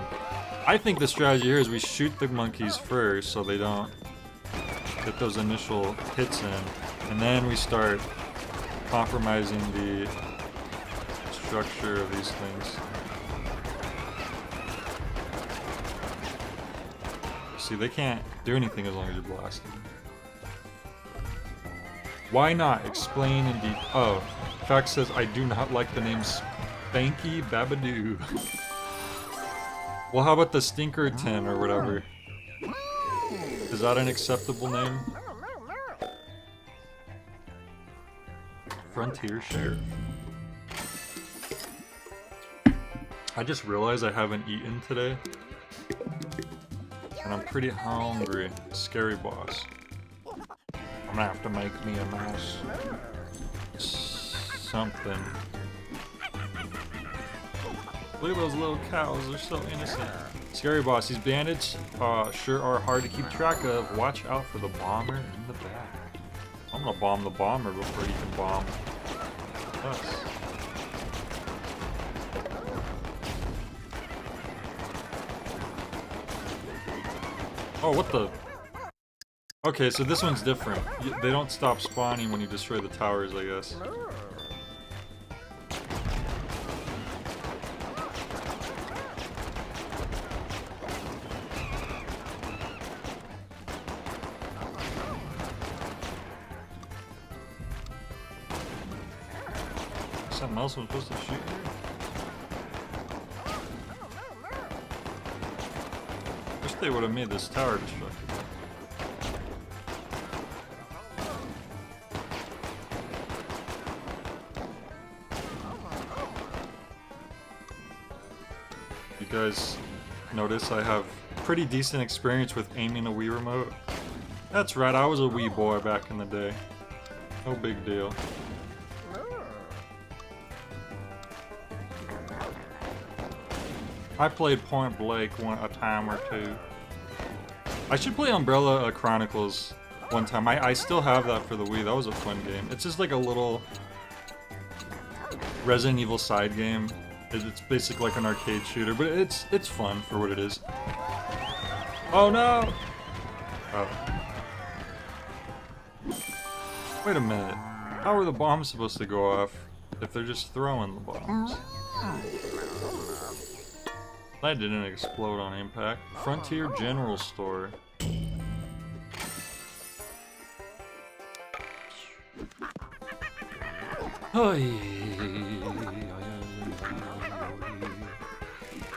I think the strategy here is we shoot the monkeys first so they don't get those initial hits in, and then we start compromising the structure of these things. See, they can't do anything as long as you're blasting. Why not? Explain in detail. Oh, Fact says, I do not like the name Spanky Babadoo. Well, how about the Stinkerton or whatever? Is that an acceptable name? Frontier Sheriff. I just realized I haven't eaten today. And I'm pretty hungry. Scary boss. I'm gonna have to make me a nice something. Look at those little cows, they're so innocent. Scary boss, these bandits sure are hard to keep track of. Watch out for the bomber in the back. I'm gonna bomb the bomber before he can bomb us. Oh, what the? Okay, so this one's different. They don't stop spawning when you destroy the towers, I guess. Something else I'm supposed to shoot here? Wish they would have made this tower destructible. You guys notice I have pretty decent experience with aiming a Wii remote? That's right, I was a Wii boy back in the day. No big deal. I played Point Blank a time or two. I should play Umbrella Chronicles one time. I still have that for the Wii. That was a fun game. It's just like a little Resident Evil side game. It's basically like an arcade shooter, but it's fun for what it is. Oh no! Oh. Wait a minute. How are the bombs supposed to go off if they're just throwing the bombs? That didn't explode on impact. Frontier General Store.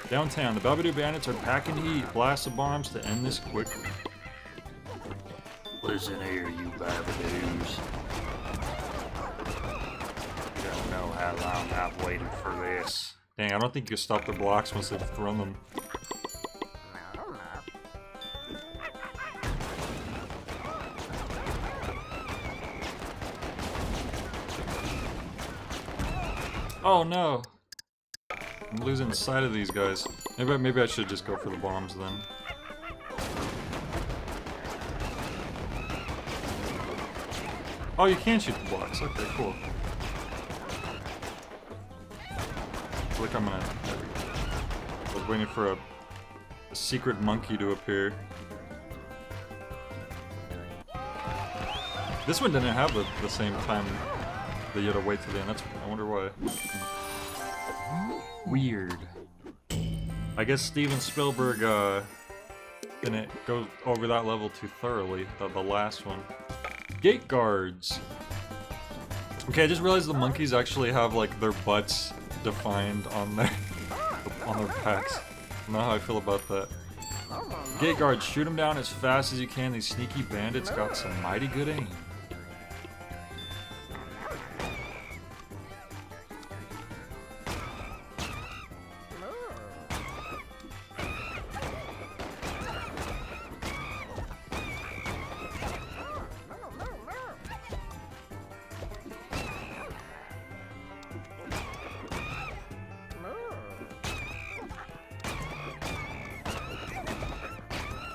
Downtown, the Babadoo bandits are packing heat. Blast of bombs to end this quickly. Listen here, you Babadoos. You don't know how long I've waited for this. Dang, I don't think you can stop the blocks once they've thrown them. Oh no! I'm losing sight of these guys. Maybe I should just go for the bombs then. Oh, you can shoot the blocks. Okay, cool. Look, I'm gonna... There we go. I was waiting for a secret monkey to appear. This one didn't have the same time that you had to wait to the end. I wonder why. Weird. I guess Steven Spielberg didn't go over that level too thoroughly, the last one. Gate guards! Okay, I just realized the monkeys actually have like their butts defined on their packs. I don't know how I feel about that. Gate guards, shoot them down as fast as you can. These sneaky bandits got some mighty good aim.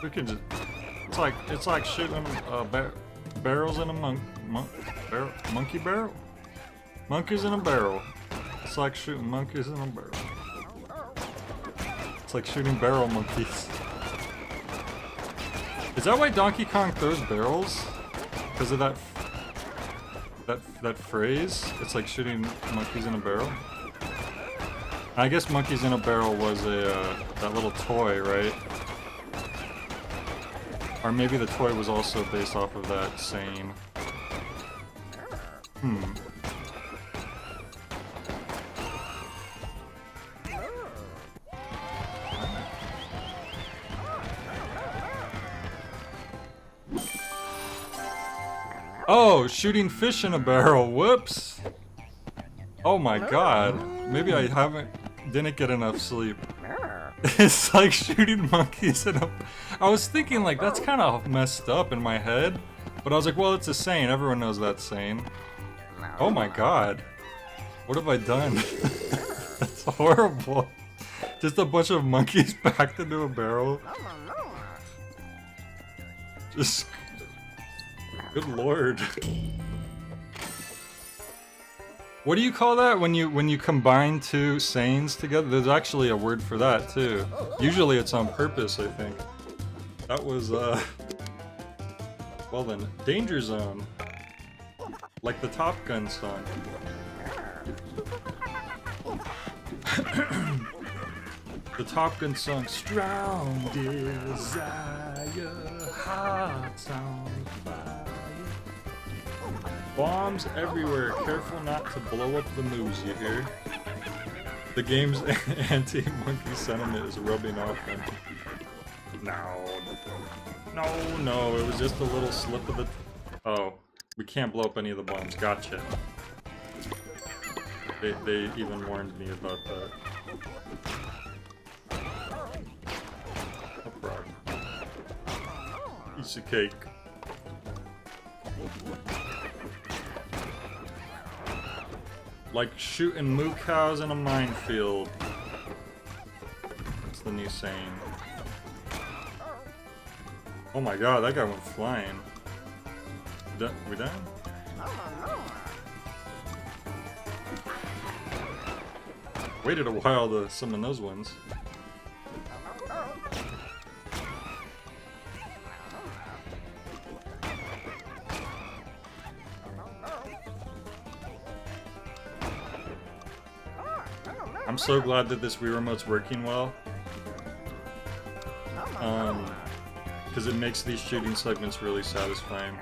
We can just. It's like shooting barrels in a monkey barrel. Monkeys in a barrel. It's like shooting monkeys in a barrel. It's like shooting barrel monkeys. Is that why Donkey Kong throws barrels? Because of that phrase? It's like shooting monkeys in a barrel? I guess monkeys in a barrel was that little toy, right? Or maybe the toy was also based off of that saying. Oh, shooting fish in a barrel. Whoops. Oh my god. Maybe I didn't get enough sleep. It's like shooting monkeys in a... I was thinking like that's kind of messed up in my head. But I was like, well, it's a saying. Everyone knows that saying. Oh my god. What have I done? That's horrible. Just a bunch of monkeys packed into a barrel. Just... Good lord. What do you call that when you combine two sayings together? There's actually a word for that too. Usually it's on purpose, I think. That was well then, Danger Zone. Like the Top Gun song. The Top Gun song, strong desire, hearts on fire. Bombs everywhere, careful not to blow up the moose, you hear? The game's anti-monkey sentiment is rubbing off him. No, it was just a little slip of the... Oh, we can't blow up any of the bombs, gotcha. They even warned me about that. No problem. Piece of cake. Like shooting moo cows in a minefield. That's the new saying. Oh my god, that guy went flying. We done? Waited a while to summon those ones. I'm so glad that this Wii Remote's working well. Because it makes these shooting segments really satisfying.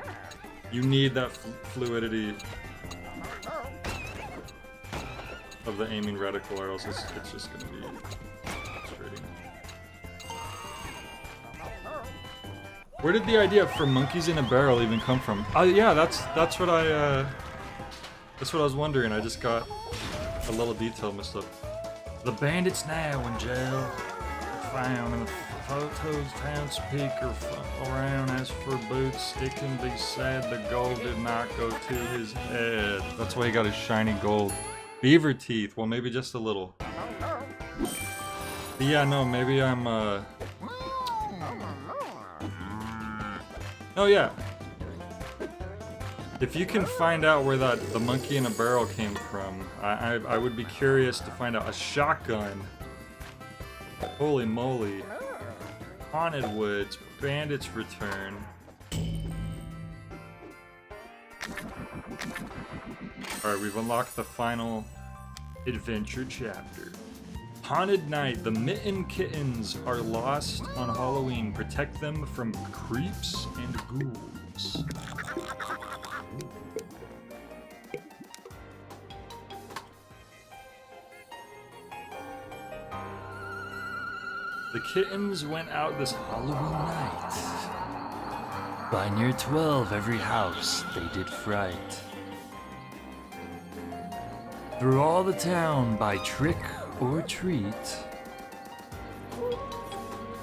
You need that fluidity of the aiming reticle, or else it's just gonna be frustrating. Where did the idea for monkeys in a barrel even come from? Yeah, that's what I was wondering. I just got a little detail messed up. The bandits now in jail found in the photos townspeople around. As for Boots, it can be said the gold did not go to his head. That's why he got his shiny gold. Beaver teeth, well maybe just a little. But yeah, no, maybe I'm Oh yeah. If you can find out where the monkey in a barrel came from, I would be curious to find out. A shotgun. Holy moly. Haunted Woods. Bandits return. Alright, we've unlocked the final adventure chapter. Haunted Night. The Mitten Kittens are lost on Halloween. Protect them from creeps and ghouls. The kittens went out this Halloween night. By near 12 every house they did fright. Through all the town by trick or treat,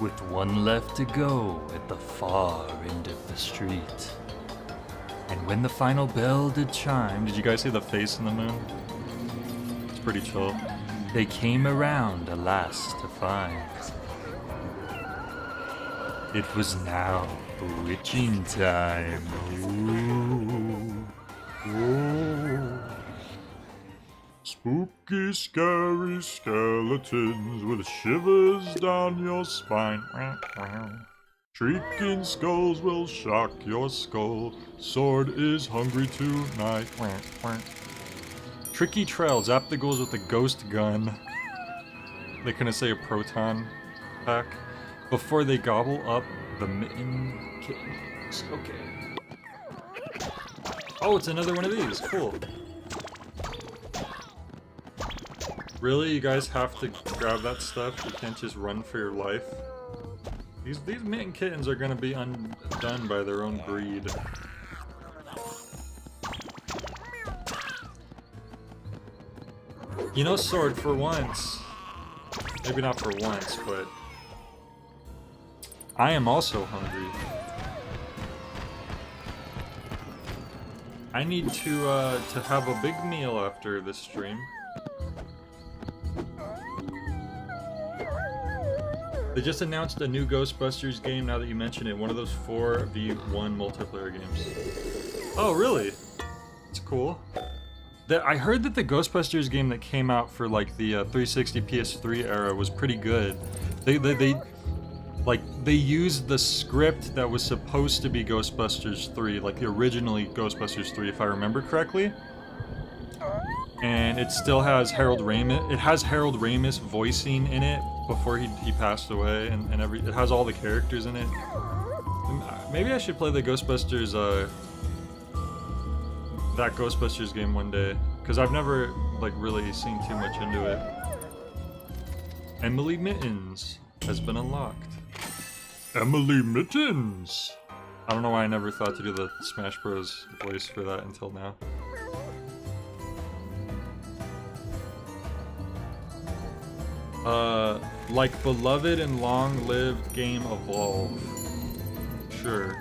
with one left to go at the far end of the street. And when the final bell did chime, did you guys see the face in the moon? It's pretty chill. They came around, alas, to find It was now witching time. Ooh. Ooh. Spooky, scary skeletons with shivers down your spine. Shrieking skulls will shock your skull. Sword is hungry tonight. Tricky trail. Zap the ghouls with a ghost gun. They couldn't say a proton pack. Before they gobble up the mitten kittens. Okay. Oh, it's another one of these. Cool. Really? You guys have to grab that stuff? You can't just run for your life? These mitten kittens are gonna be undone by their own greed. You know, Sword, for once... Maybe not for once, but... I am also hungry. I need to have a big meal after this stream. They just announced a new Ghostbusters game now that you mention it. One of those 4v1 multiplayer games. Oh, really? It's cool. I heard that the Ghostbusters game that came out for like the 360 PS3 era was pretty good. They used the script that was supposed to be Ghostbusters 3, like the originally Ghostbusters 3, if I remember correctly. And it still has Harold Ramis. It has Harold Ramis voicing in it before he passed away, and it has all the characters in it. Maybe I should play the Ghostbusters that Ghostbusters game one day, because I've never like really seen too much into it. Emily Mittens has been unlocked. Emily Mittens! I don't know why I never thought to do the Smash Bros. Voice for that until now. Like beloved and long-lived game Evolve. Sure.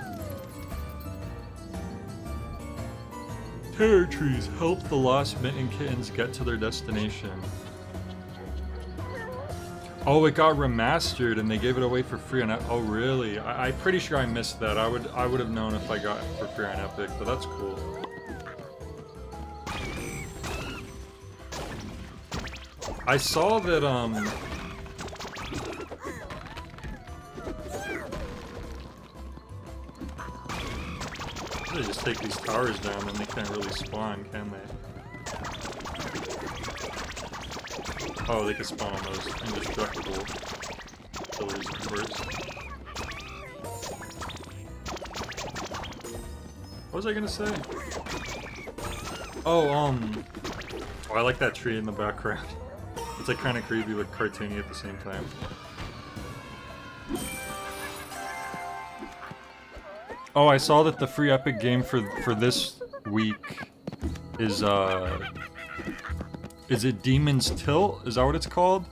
Terror trees help the lost mitten kittens get to their destination. Oh, it got remastered and they gave it away for free on oh really? I'm pretty sure I missed that. I would have known if I got it for free on Epic, but that's cool. I saw that they just take these towers down and they can't really spawn, can they? Oh, they can spawn on those indestructible pillars, of course. What was I gonna say? Oh, I like that tree in the background. It's like kind of creepy but cartoony at the same time. Oh, I saw that the free Epic game for this week is it Demon's Tilt? Is that what it's called?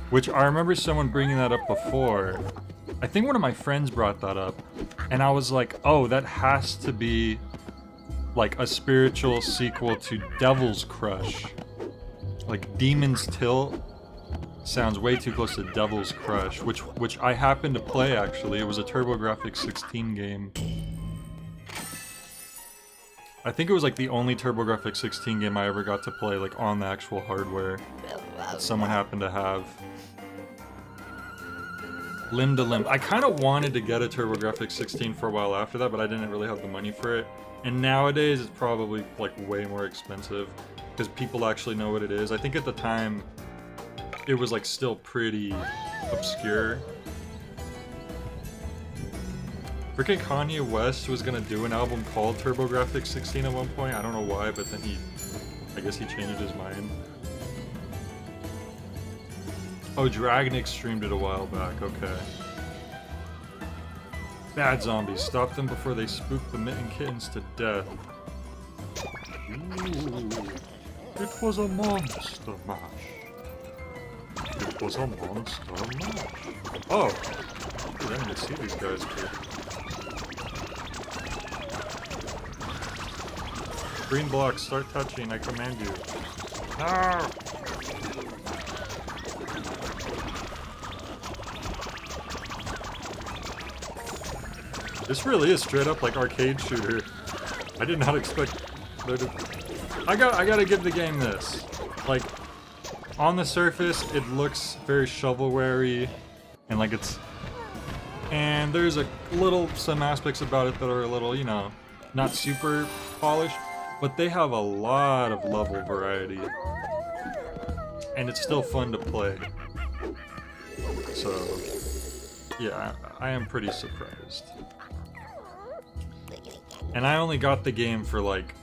Which I remember someone bringing that up before. I think one of my friends brought that up, and I was like, oh, that has to be like a spiritual sequel to Devil's Crush. Like Demon's Tilt sounds way too close to Devil's Crush, which I happened to play actually. It was a TurboGrafx 16 game. I think it was like the only TurboGrafx 16 game I ever got to play like on the actual hardware that someone happened to have. Limb to Limb. I kind of wanted to get a TurboGrafx 16 for a while after that, but I didn't really have the money for it. And nowadays it's probably like way more expensive because people actually know what it is. I think at the time it was like still pretty obscure. Freaking Kanye West was gonna do an album called TurboGrafx 16 at one point. I don't know why, but then I guess he changed his mind. Oh, Dragonix streamed it a while back, okay. Bad zombies, stop them before they spook the mitten kittens to death. Ooh, it was a monster mash. It was a monster mash. Oh, dude, I didn't see these guys here. Green blocks, start touching, I command you. No! This really is straight up like arcade shooter. I did not expect there to... I gotta give the game this. Like, on the surface, it looks very shovelware-y, and like it's... And there's some aspects about it that are a little, you know, not super polished, but they have a lot of level variety. And it's still fun to play. So, yeah, I am pretty surprised. And I only got the game for like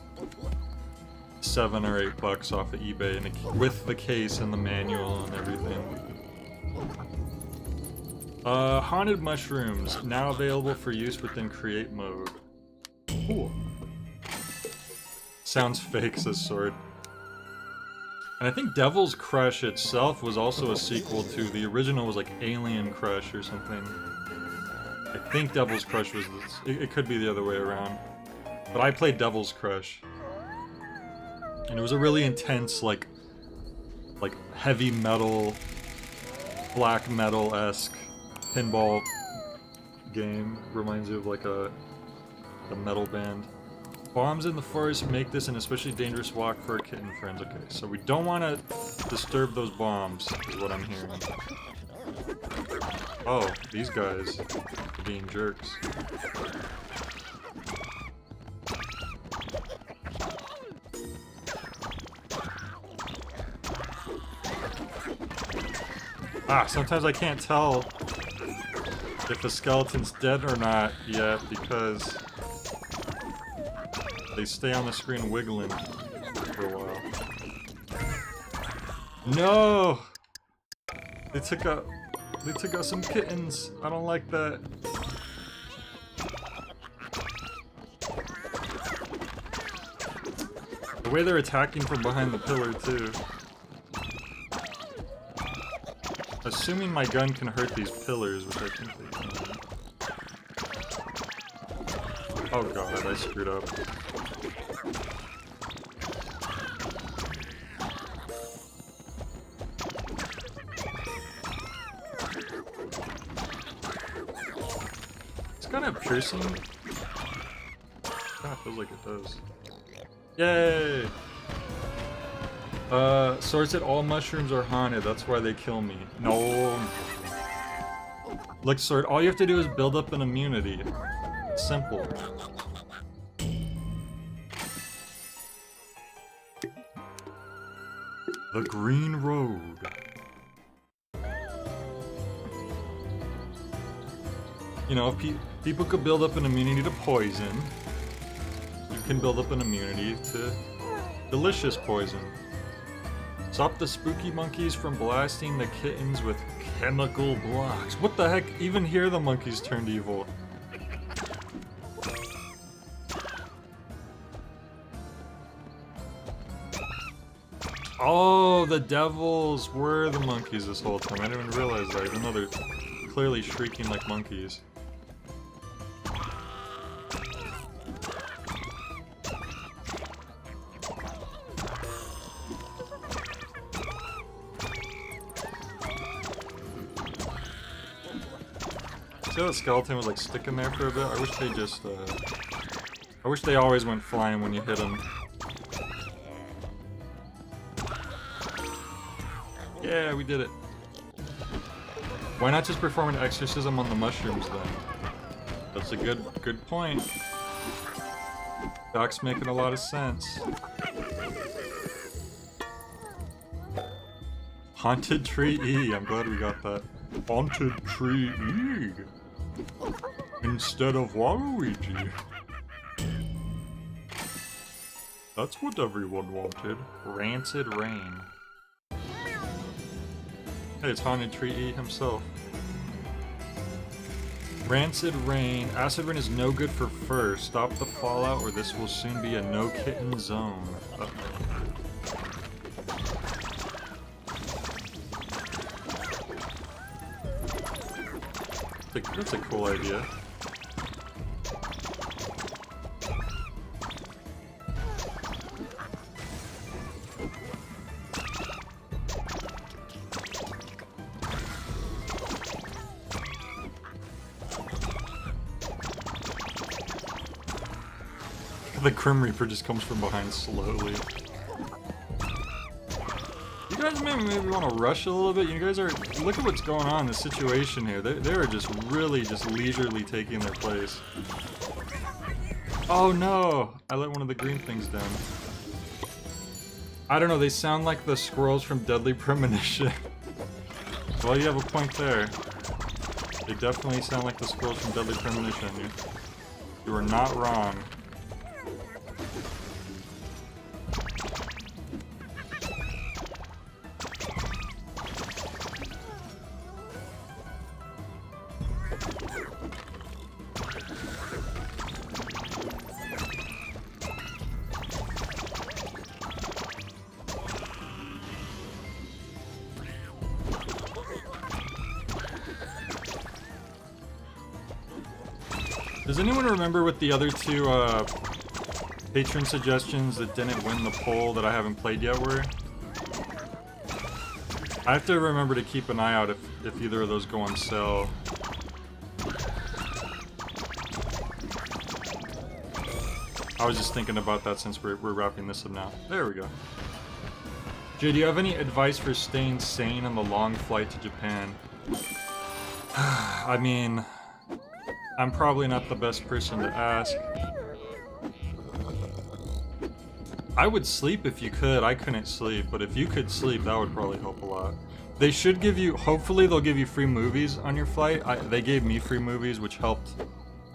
$7 or $8 off of eBay, and with the case and the manual and everything. Haunted mushrooms, now available for use within create mode. Cool. Sounds fake, says Sword. And I think Devil's Crush itself was also a sequel to the original was like Alien Crush or something. I think Devil's Crush was this. It could be the other way around. But I played Devil's Crush. And it was a really intense, like heavy metal, black metal-esque pinball game. Reminds you of like a metal band. Bombs in the forest make this an especially dangerous walk for our kitten friends. Okay, so we don't want to disturb those bombs, is what I'm hearing. Oh, these guys are being jerks. Ah, sometimes I can't tell if a skeleton's dead or not yet because they stay on the screen wiggling for a while. No! They took out some kittens. I don't like that. The way they're attacking from behind the pillar too. Assuming my gun can hurt these pillars, which I think they can. Oh god, I screwed up. It's kind of piercing. God, it feels like it does. Yay! Sword said all mushrooms are haunted, that's why they kill me. No. Look, Sword, all you have to do is build up an immunity. It's simple. The Green Road. You know, if people could build up an immunity to poison, you can build up an immunity to delicious poison. Stop the spooky monkeys from blasting the kittens with chemical blocks. What the heck? Even here the monkeys turned evil. Oh, the devils were the monkeys this whole time. I didn't even realize that, even though they're clearly shrieking like monkeys. See how the skeleton was like sticking there for a bit? I wish they just, I wish they always went flying when you hit them. Yeah, we did it. Why not just perform an exorcism on the mushrooms then? That's a good point. Doc's making a lot of sense. Haunted Tree E, I'm glad we got that. Haunted Tree E. Instead of Waluigi. That's what everyone wanted. Rancid Rain. Hey, it's Haunted Tree E himself. Rancid Rain. Acid Rain is no good for fur. Stop the fallout or this will soon be a no kitten zone. That's a cool idea. The Grim Reaper just comes from behind slowly. You guys maybe want to rush a little bit. You guys are... Look at what's going on in the situation here. They're just really just leisurely taking their place. Oh no! I let one of the green things down. I don't know, they sound like the squirrels from Deadly Premonition. Well, you have a point there. They definitely sound like the squirrels from Deadly Premonition. You are not wrong. Does anyone remember what the other two patron suggestions that didn't win the poll that I haven't played yet were? I have to remember to keep an eye out if either of those go on sale. I was just thinking about that since we're wrapping this up now. There we go. Jay, do you have any advice for staying sane on the long flight to Japan? I mean... I'm probably not the best person to ask. I would sleep if you could. I couldn't sleep, but if you could sleep, that would probably help a lot. They should give you, hopefully they'll give you free movies on your flight. They gave me free movies, which helped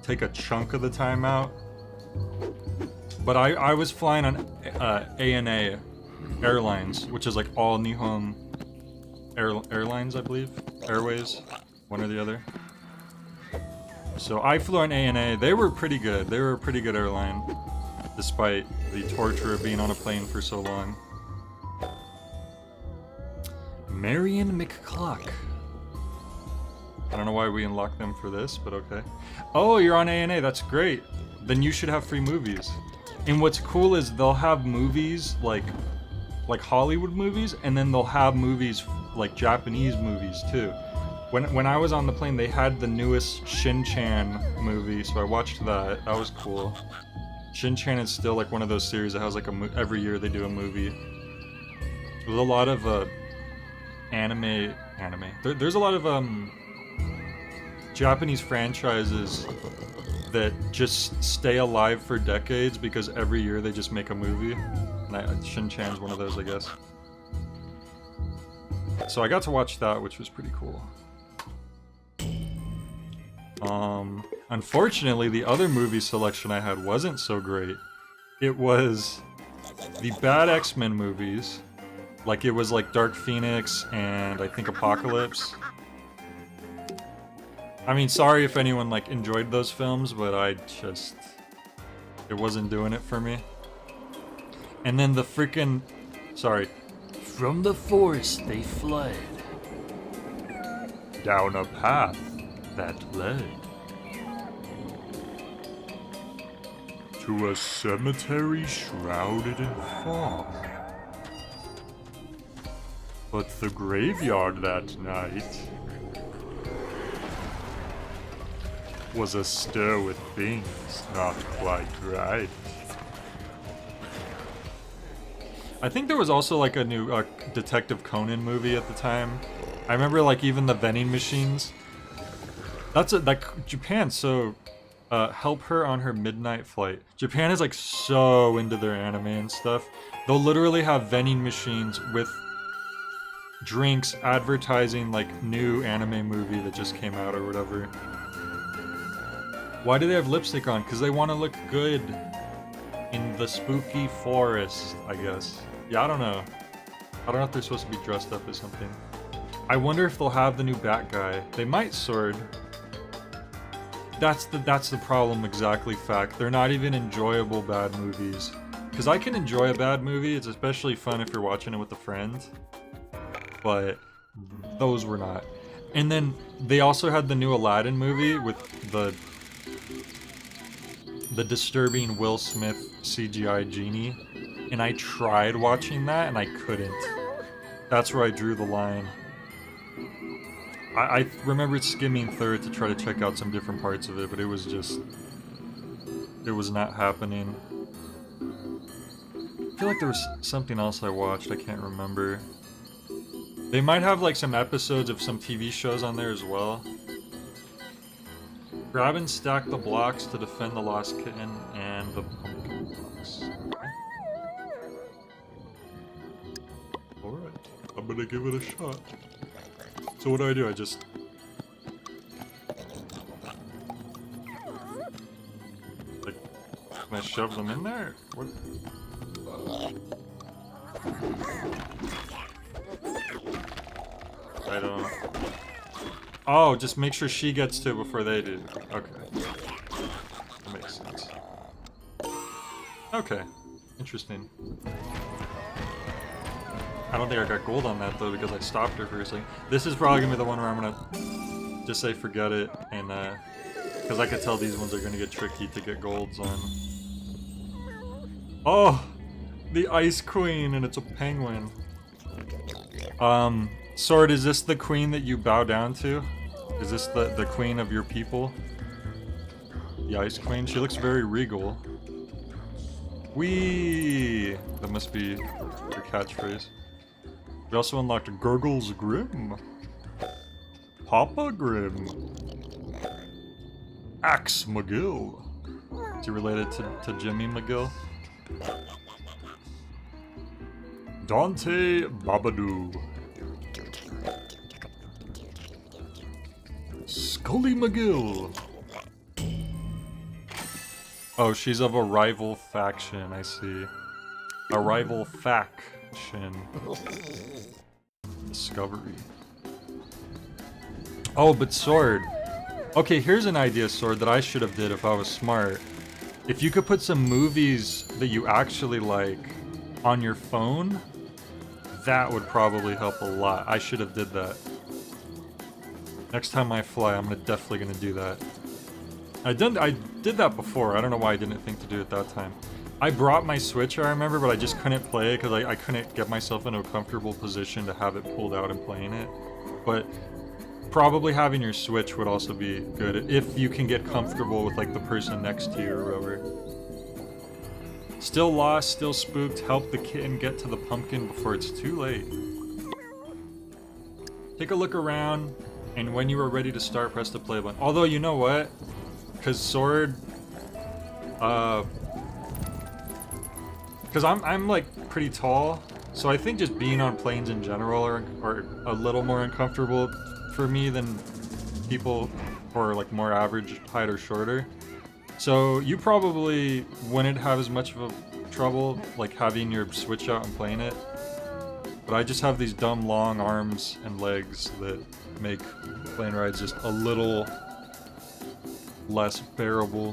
take a chunk of the time out. But I was flying on ANA Airlines, which is like all Nihon Airlines, I believe. Airways, one or the other. So I flew on ANA. They were pretty good. They were a pretty good airline, despite the torture of being on a plane for so long. Marion McCluck. I don't know why we unlocked them for this, but okay. Oh, you're on ANA. That's great. Then you should have free movies. And what's cool is they'll have movies like Hollywood movies, and then they'll have movies like Japanese movies too. When I was on the plane, they had the newest Shin-Chan movie, so I watched that. That was cool. Shin-Chan is still like one of those series that has like every year they do a movie. There's a lot of anime. There's a lot of Japanese franchises that just stay alive for decades because every year they just make a movie. And Shin-Chan's one of those, I guess. So I got to watch that, which was pretty cool. Unfortunately, the other movie selection I had wasn't so great. It was the bad X-Men movies. Like, it was like Dark Phoenix and I think Apocalypse. I mean, sorry if anyone like enjoyed those films, but it wasn't doing it for me. And then the freaking, sorry. From the forest they fled. Down a path that led to a cemetery shrouded in fog. But the graveyard that night was astir with things not quite right. I think there was also like a new Detective Conan movie at the time. I remember like even the vending machines. Japan, so help her on her midnight flight. Japan is like so into their anime and stuff. They'll literally have vending machines with drinks advertising like new anime movie that just came out or whatever. Why do they have lipstick on? Because they want to look good in the spooky forest, I guess. Yeah, I don't know. I don't know if they're supposed to be dressed up as something. I wonder if they'll have the new Bat guy. They might, Sword. That's the problem, exactly, fact. They're not even enjoyable bad movies. Because I can enjoy a bad movie. It's especially fun if you're watching it with a friend. But those were not. And then they also had the new Aladdin movie with the disturbing Will Smith CGI genie. And I tried watching that and I couldn't. That's where I drew the line. I remembered skimming through it to try to check out some different parts of it, but it was just... it was not happening. I feel like there was something else I watched, I can't remember. They might have like some episodes of some TV shows on there as well. Grab and stack the blocks to defend the lost kitten and the pumpkin blocks. Alright, I'm gonna give it a shot. So what do? I just... like, can I shove them in there? What? I don't... Oh, just make sure she gets to it before they do. Okay. That makes sense. Okay. Interesting. I don't think I got gold on that though because I stopped her for a second. This is probably gonna be the one where I'm gonna just say forget it and because I could tell these ones are gonna get tricky to get golds on. Oh! The Ice Queen and it's a penguin. Sword, is this the queen that you bow down to? Is this the queen of your people? The Ice Queen? She looks very regal. Whee! That must be your catchphrase. We also unlocked Gurgle's Grim. Papa Grim. Axe McGill. Is he related to Jimmy McGill? Dante Babadoo. Scully McGill. Oh, she's of a rival faction, I see. A rival faction. Discovery. Oh, but Sword. Okay, here's an idea, Sword, that I should have did if I was smart. If you could put some movies that you actually like on your phone, that would probably help a lot. I should have did that. Next time I fly, I'm definitely gonna do that. I did that before. I don't know why I didn't think to do it that time. I brought my Switch, I remember, but I just couldn't play it because I couldn't get myself into a comfortable position to have it pulled out and playing it. But probably having your Switch would also be good if you can get comfortable with like the person next to you or whoever. Still lost, still spooked. Help the kitten get to the pumpkin before it's too late. Take a look around, and when you are ready to start, press the play button. Although, you know what? Because Sword... Because I'm like pretty tall, so I think just being on planes in general are a little more uncomfortable for me than people who are like more average height or shorter. So you probably wouldn't have as much of a trouble like having your Switch out and playing it. But I just have these dumb long arms and legs that make plane rides just a little less bearable.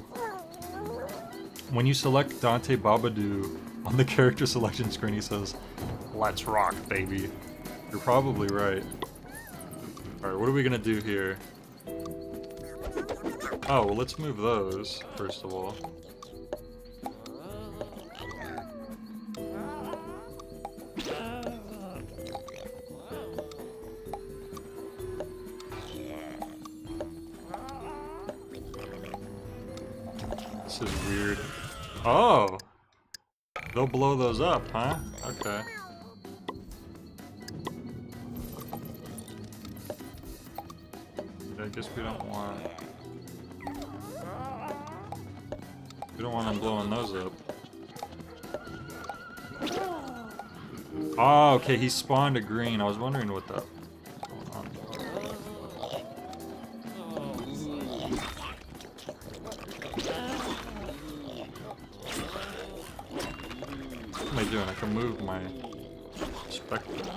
When you select Dante Babadoo on the character selection screen, he says, "Let's rock, baby." You're probably right. Alright, what are we gonna do here? Oh, well, let's move those, first of all. This is weird. Oh! They'll blow those up, huh? Okay. I guess we don't want... We don't want them blowing those up. Oh, okay, he spawned a green. I was wondering what that was going on. What am I doing? I can move my spectrum.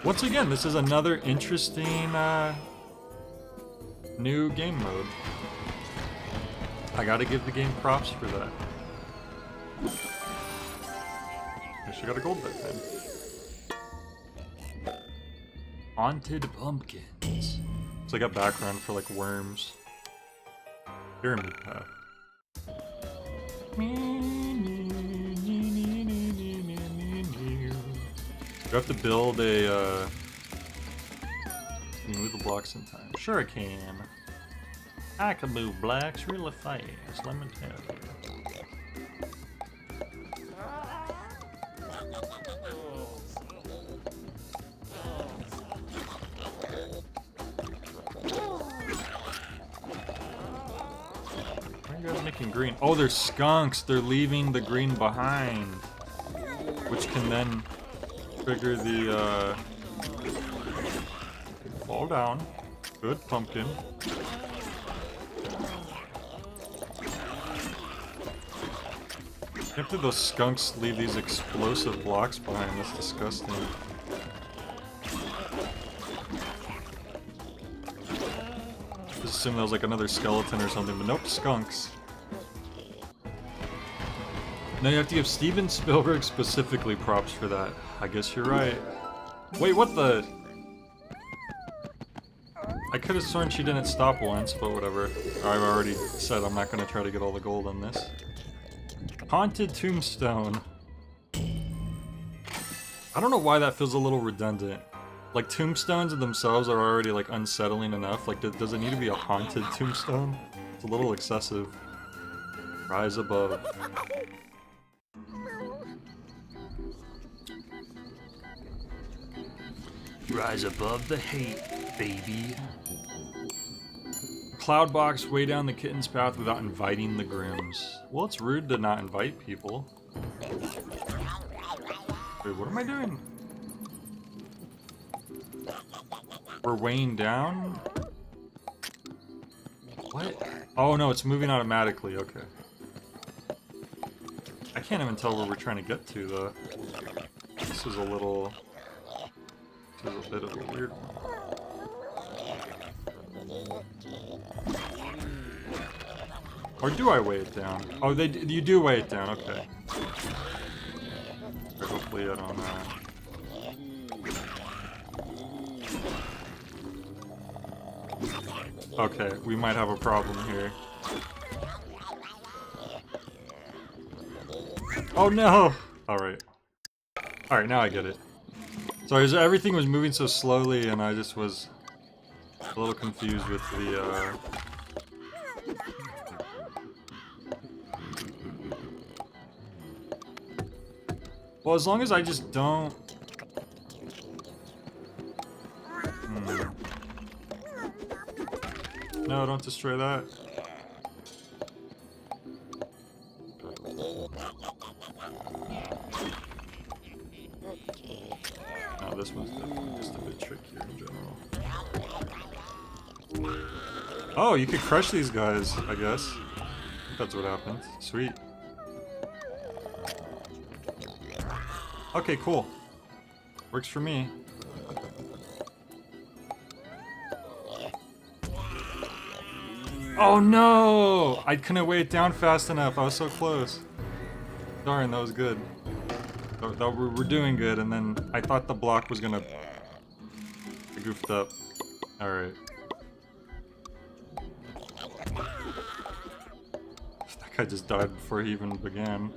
Once again, this is another interesting new game mode. I gotta give the game props for that. I should got a gold that time. Haunted pumpkins. It's like a background for like worms. Pyramid path. Do I have to build a, can you move the blocks in time? Sure I can. I can move blocks really fast, let me tell you. making green. Oh, they're skunks. They're leaving the green behind. Which can then trigger the, fall down. Good, pumpkin. Can't believe those skunks leave these explosive blocks behind. That's disgusting. Just assume that was like another skeleton or something, but nope, skunks. Now you have to give Steven Spielberg specifically props for that. I guess you're right. Wait, what the? I could have sworn she didn't stop once, but whatever. I've already said I'm not going to try to get all the gold on this. Haunted Tombstone. I don't know why that feels a little redundant. Like, tombstones themselves are already, like, unsettling enough. Like, does it need to be a haunted tombstone? It's a little excessive. Rise above. Rise above the hate, baby. Cloud box way down the kitten's path without inviting the Grims. Well, it's rude to not invite people. Wait, what am I doing? We're weighing down? What? Oh no, it's moving automatically, okay. I can't even tell where we're trying to get to, though. This is a little... This is a bit of a weird one. Or do I weigh it down? Oh, you do weigh it down, okay. Hopefully I don't, Okay, we might have a problem here. Oh no! Alright. Alright, now I get it. Sorry, everything was moving so slowly and I just was a little confused with the, Well, as long as I just don't... No, don't destroy that. No, this one's definitely just a bit trickier in general. Oh, you could crush these guys, I guess. That's what happened. Sweet. Okay, cool. Works for me. Oh no! I couldn't weigh it down fast enough. I was so close. Darn, that was good. We're doing good, and then I thought the block was gonna... I goofed up. Alright. That guy just died before he even began.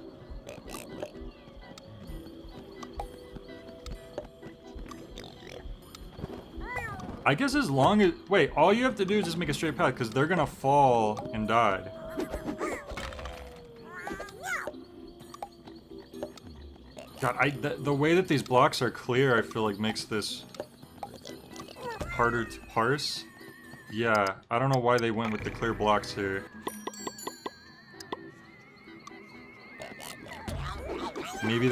I guess as long as... Wait, all you have to do is just make a straight path, because they're gonna fall and die. God, the way that these blocks are clear, I feel like makes this harder to parse. Yeah, I don't know why they went with the clear blocks here. Maybe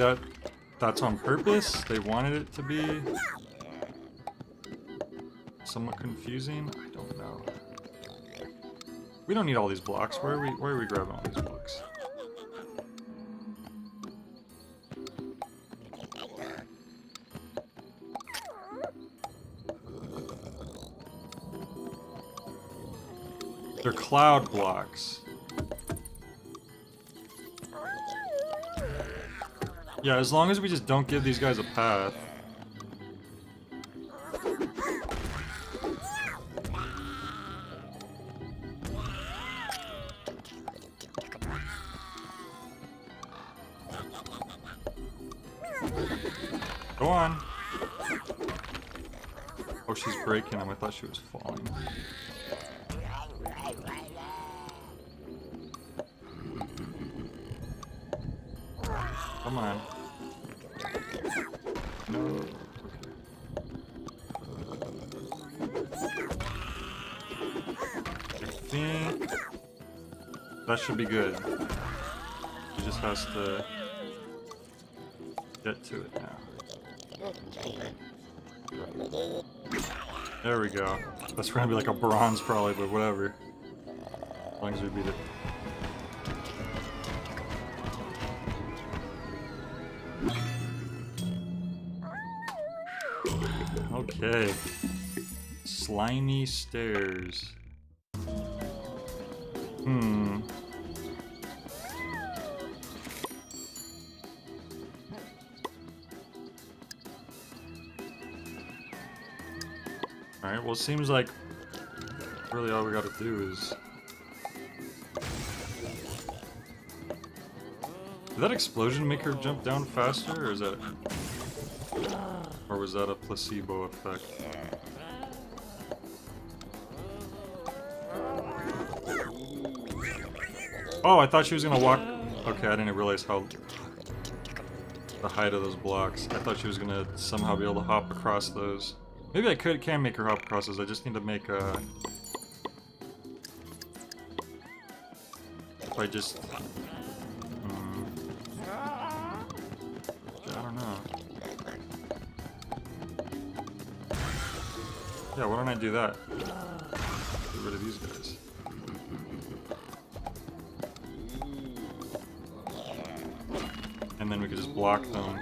that's on purpose? They wanted it to be somewhat confusing? I don't know. We don't need all these blocks. Where are we grabbing all these blocks? They're cloud blocks. Yeah, as long as we just don't give these guys a path. Go on. Oh, she's breaking them. I thought she was falling. Come on. No. I think... That should be good. He just has to get to it now. There we go. That's gonna be like a bronze probably, but whatever. As long as we beat it. Okay. Slimy stairs. Alright, well it seems like really all we gotta do is... Did that explosion make her jump down faster, or is that... Or was that a placebo effect? Oh, I thought she was gonna walk... Okay, I didn't realize how... the height of those blocks. I thought she was gonna somehow be able to hop across those. Maybe I can make her hop across those, I just need to make a... If I just... I don't know. Yeah, why don't I do that? Get rid of these guys. And then we could just block them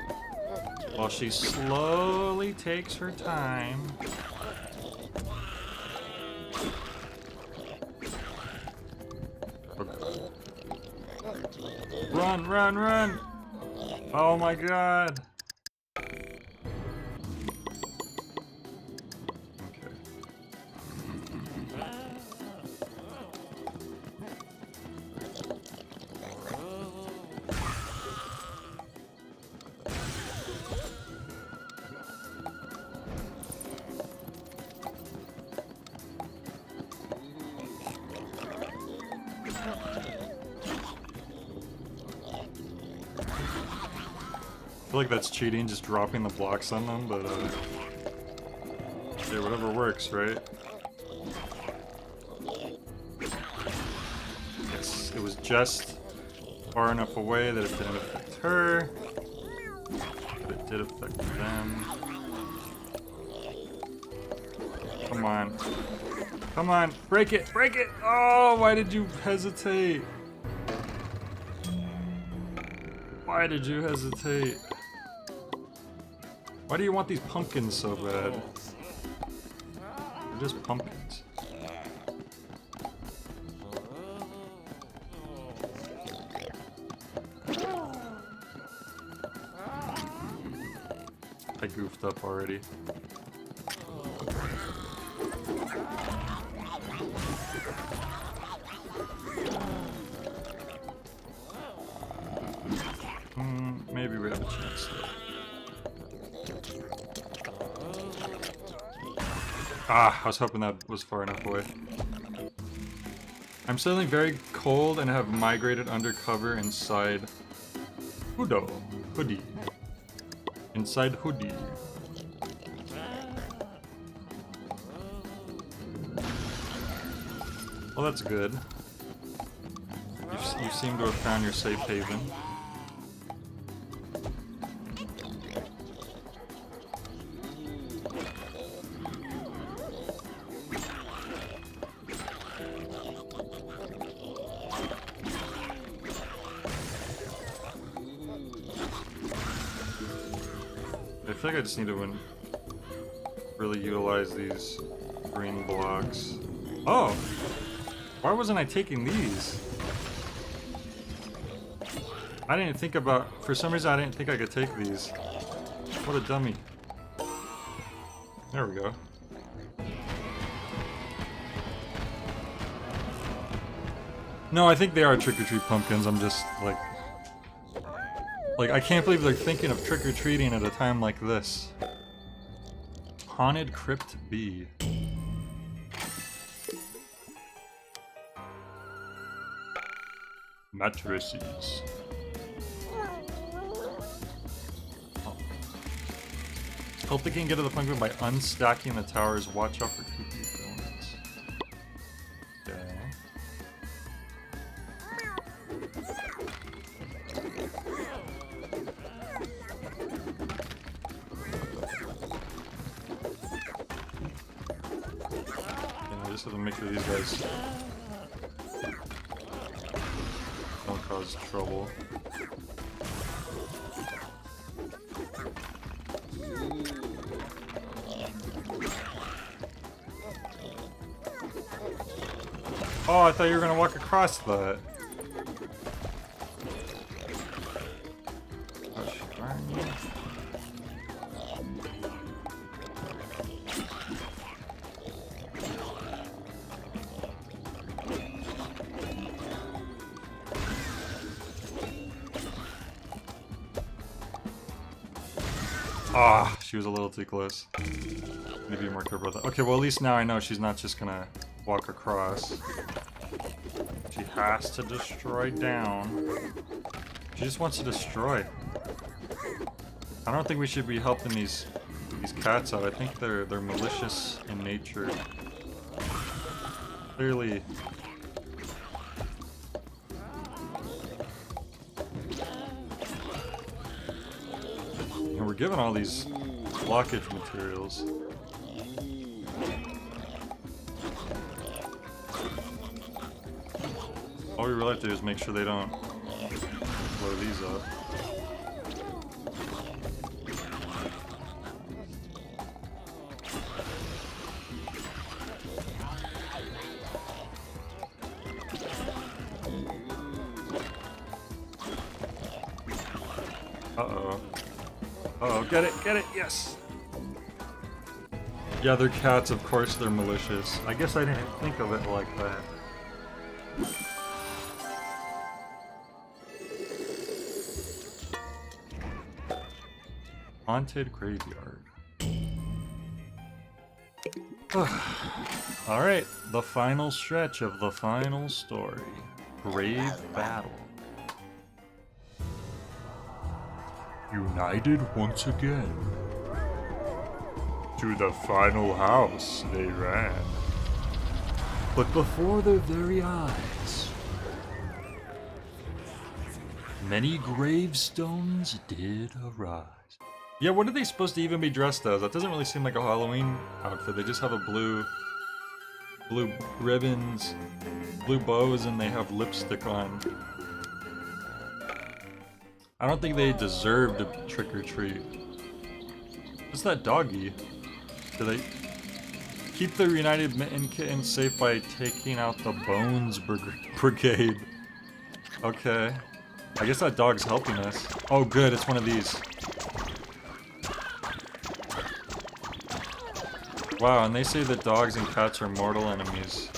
while she slowly takes her time. Okay. Run, run, run! Oh my god! I feel like that's cheating, just dropping the blocks on them, but yeah, whatever works, right? Yes, it was just far enough away that it didn't affect her, but it did affect them. Come on. Come on, break it, break it! Oh, why did you hesitate? Why did you hesitate? Why do you want these pumpkins so bad? They're just pumpkins. I goofed up already. Maybe we have a chance though. Ah, I was hoping that was far enough away. I'm suddenly very cold and have migrated undercover inside hoodie. Inside hoodie. Well, that's good. You seem to have found your safe haven. I feel like I just need to really utilize these green blocks. Oh! Why wasn't I taking these? I didn't think about... For some reason I didn't think I could take these. What a dummy. There we go. No, I think they are trick-or-treat pumpkins. I'm just, like... I can't believe they're thinking of trick-or-treating at a time like this. Haunted Crypt B. Mattresses. Oh. Help the king get to the pumpkin by unstacking the towers. Watch out for creepy villains. Okay. just have to make sure these guys don't cause trouble. Oh, I thought you were gonna walk across that. Gosh, darn you. Ah, she was a little too close. Need to be more careful about that. Okay, well at least now I know she's not just gonna walk across. She has to destroy down. She just wants to destroy. I don't think we should be helping these cats out. I think they're malicious in nature. Clearly. And we're given all these blockage materials. All we really have to do is make sure they don't blow these up. Uh-oh. Uh-oh, get it, yes! Yeah, they're cats, of course they're malicious. I guess I didn't think of it like that. Haunted graveyard. Alright, the final stretch of the final story. Grave battle. United once again. To the final house they ran. But before their very eyes, many gravestones did arise. Yeah, what are they supposed to even be dressed as? That doesn't really seem like a Halloween outfit. They just have a blue ribbons, blue bows, and they have lipstick on. I don't think they deserve to trick or treat. What's that doggy? Do they keep the United Mitten Kittens safe by taking out the Bones Brigade? Okay. I guess that dog's helping us. Oh good, it's one of these. Wow, and they say that dogs and cats are mortal enemies.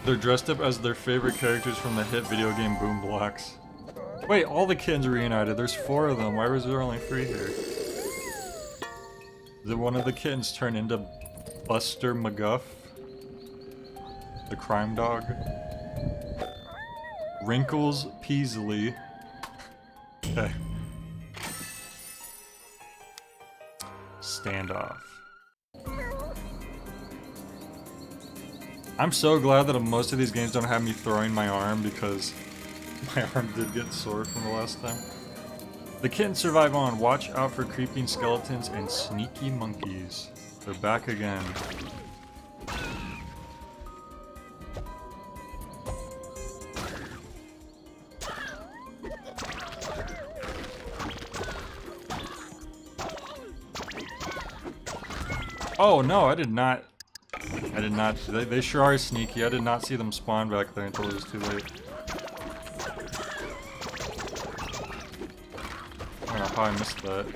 They're dressed up as their favorite characters from the hit video game Boom Blox. Wait, all the kittens are reunited. There's 4 of them. Why was there only 3 here? Did one of the kittens turn into Buster McGuff? The crime dog? Wrinkles Peasley. Okay. Standoff. I'm so glad that most of these games don't have me throwing my arm because my arm did get sore from the last time. The kittens survive on. Watch out for creeping skeletons and sneaky monkeys. They're back again. Oh no, I did not. They sure are sneaky. I did not see them spawn back there until it was too late. I don't know how I missed that.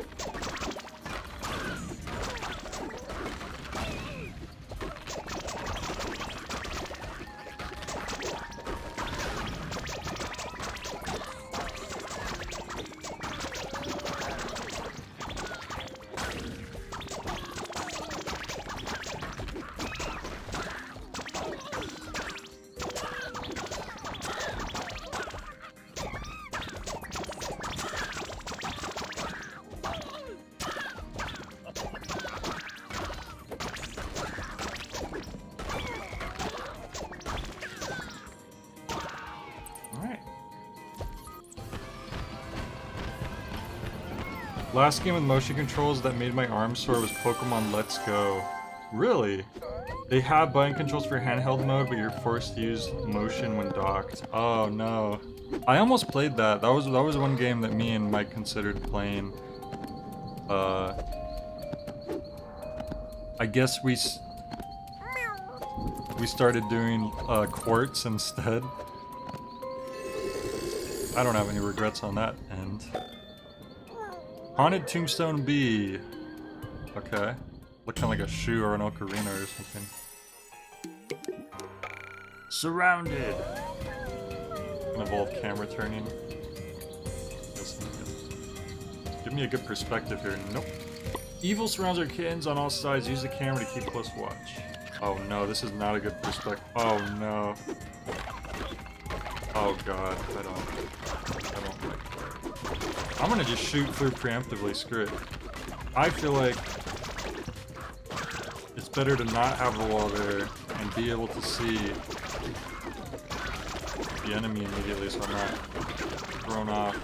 Last game with motion controls that made my arms sore was Pokemon Let's Go. Really? They have button controls for handheld mode, but you're forced to use motion when docked. Oh no. I almost played that. That was one game that me and Mike considered playing. I guess we started doing quartz instead. I don't have any regrets on that end. Haunted Tombstone Bee. Okay. Looking like a shoe or an ocarina or something. Surrounded. Involve camera turning. Give me a good perspective here. Nope. Evil surrounds our kittens on all sides. Use the camera to keep close watch. Oh no, this is not a good perspective. Oh no. Oh god, I don't like that. I'm gonna just shoot through preemptively, screw it. I feel like it's better to not have a wall there and be able to see the enemy immediately so I'm not thrown off.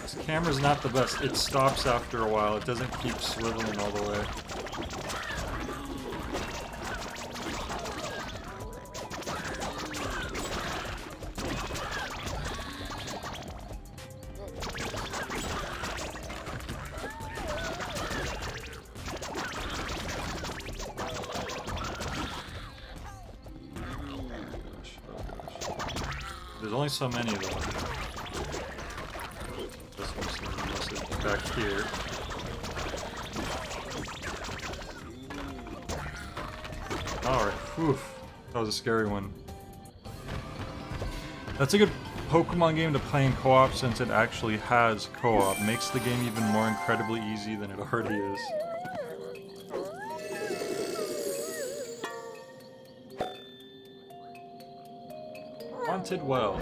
This camera's not the best. It stops after a while. It doesn't keep swiveling all the way. There's only so many though. This one's mostly back here. Alright, whew. That was a scary one. That's a good Pokemon game to play in co-op since it actually has co-op. Makes the game even more incredibly easy than it already is. Haunted Well.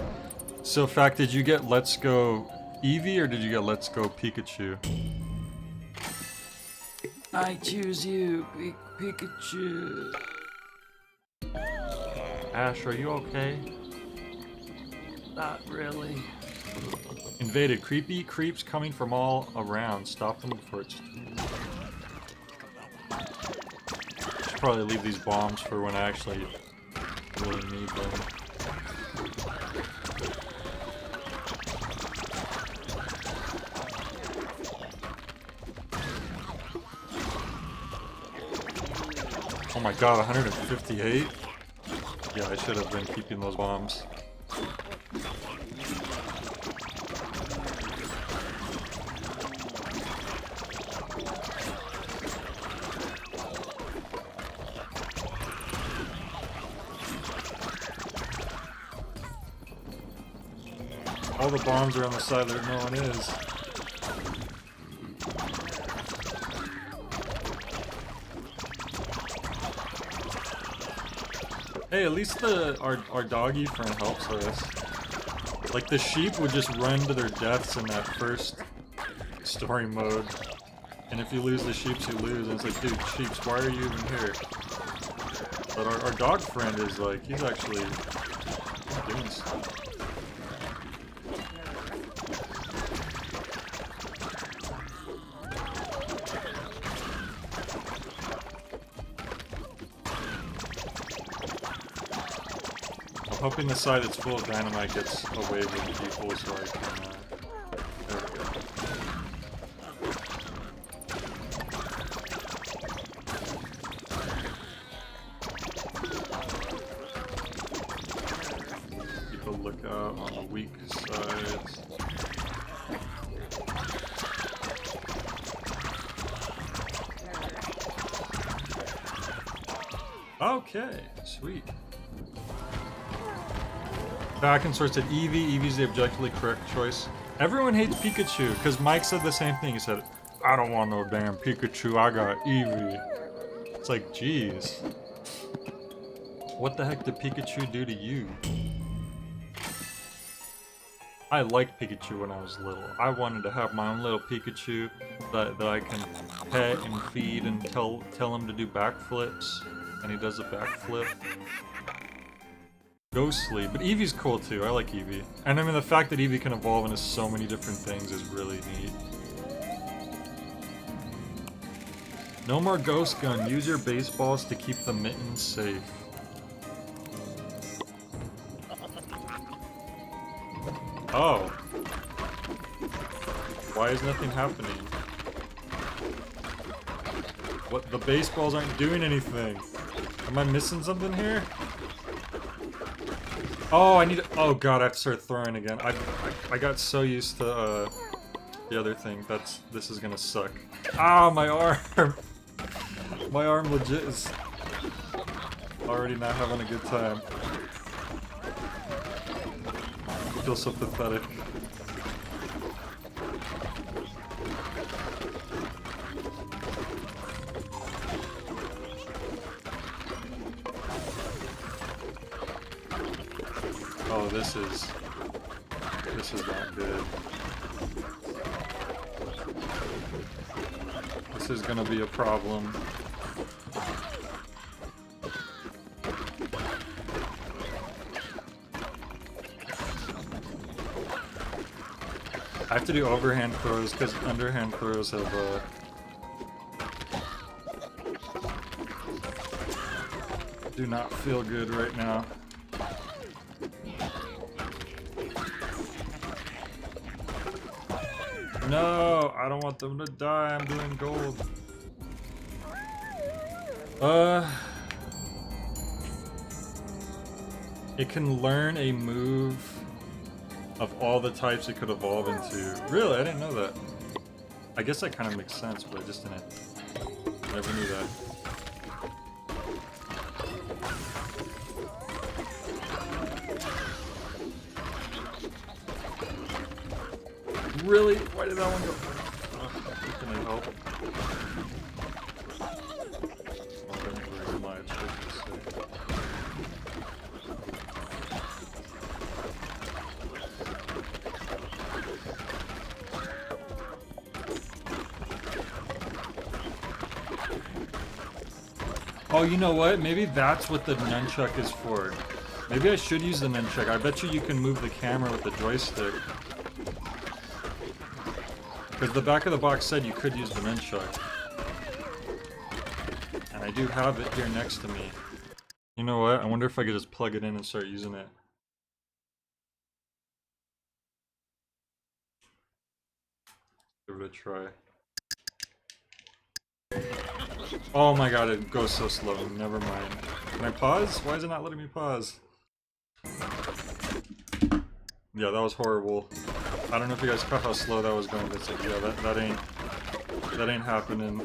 So, Fact, did you get Let's Go Eevee or did you get Let's Go Pikachu? I choose you, Pikachu. Ash, are you okay? Not really. Invaded. Creepy creeps coming from all around. Stop them before it's... Should probably leave these bombs for when I actually really need them. Oh my god, 158? Yeah, I should have been keeping those bombs. All the bombs are on the side there no one is. Hey, at least our doggy friend helps us. Like, the sheep would just run to their deaths in that first story mode. And if you lose the sheeps, you lose. And it's like, dude, sheeps, why are you even here? But our dog friend is like, he's actually doing stuff. I'm hoping the side that's full of dynamite gets away from people so I can, there we go. Keep a lookout on the weak sides. Okay, sweet. Back and source said Eevee. Eevee's the objectively correct choice. Everyone hates Pikachu because Mike said the same thing. He said, I don't want no damn Pikachu, I got Eevee. It's like, geez. What the heck did Pikachu do to you? I liked Pikachu when I was little. I wanted to have my own little Pikachu that I can pet and feed and tell him to do backflips. And he does a backflip. Ghostly, but Eevee's cool too. I like Eevee. And I mean, the fact that Eevee can evolve into so many different things is really neat. No more Ghost Gun. Use your baseballs to keep the mittens safe. Oh. Why is nothing happening? What? The baseballs aren't doing anything. Am I missing something here? Oh, I need to, oh god, I have to start throwing again. I got so used to the other thing. This is gonna suck. Ah, my arm! My arm legit is already not having a good time. I feel so pathetic. Oh, this is not good. This is gonna be a problem. I have to do overhand throws because underhand throws have do not feel good right now. No, I don't want them to die. I'm doing gold. It can learn a move of all the types it could evolve into. Really? I didn't know that. I guess that kind of makes sense, but I just didn't. Never knew that. Really? Why did that one go? Can I help? Oh, I didn't very much, I should say. Oh, you know what? Maybe that's what the nunchuck is for. Maybe I should use the nunchuck. I bet you can move the camera with the joystick. Because the back of the box said you could use the nunchuck. And I do have it here next to me. You know what? I wonder if I could just plug it in and start using it. Give it a try. Oh my god, it goes so slow. Never mind. Can I pause? Why is it not letting me pause? Yeah, that was horrible. I don't know if you guys caught how slow that was going, but like, yeah, that ain't happening.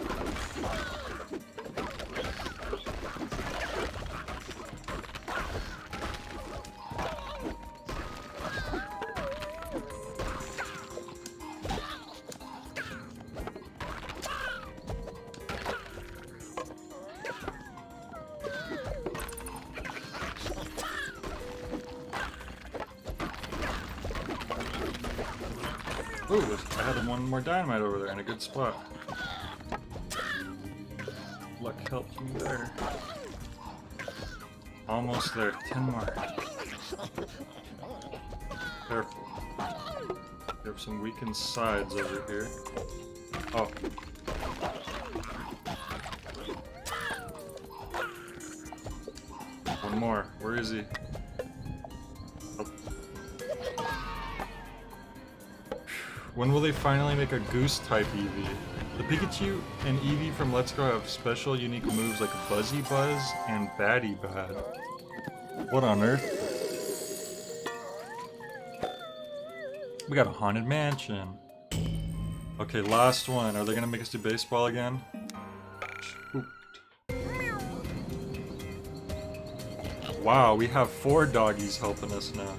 Ooh, I had one more dynamite over there in a good spot. Luck helped me there. Almost there. 10 more. Careful. We have some weakened sides over here. Oh. One more. Where is he? When will they finally make a Goose-type Eevee? The Pikachu and Eevee from Let's Go have special, unique moves like Buzzy Buzz and Batty Bad. What on earth? We got a Haunted Mansion. Okay, last one. Are they gonna make us do baseball again? Wow, we have 4 doggies helping us now.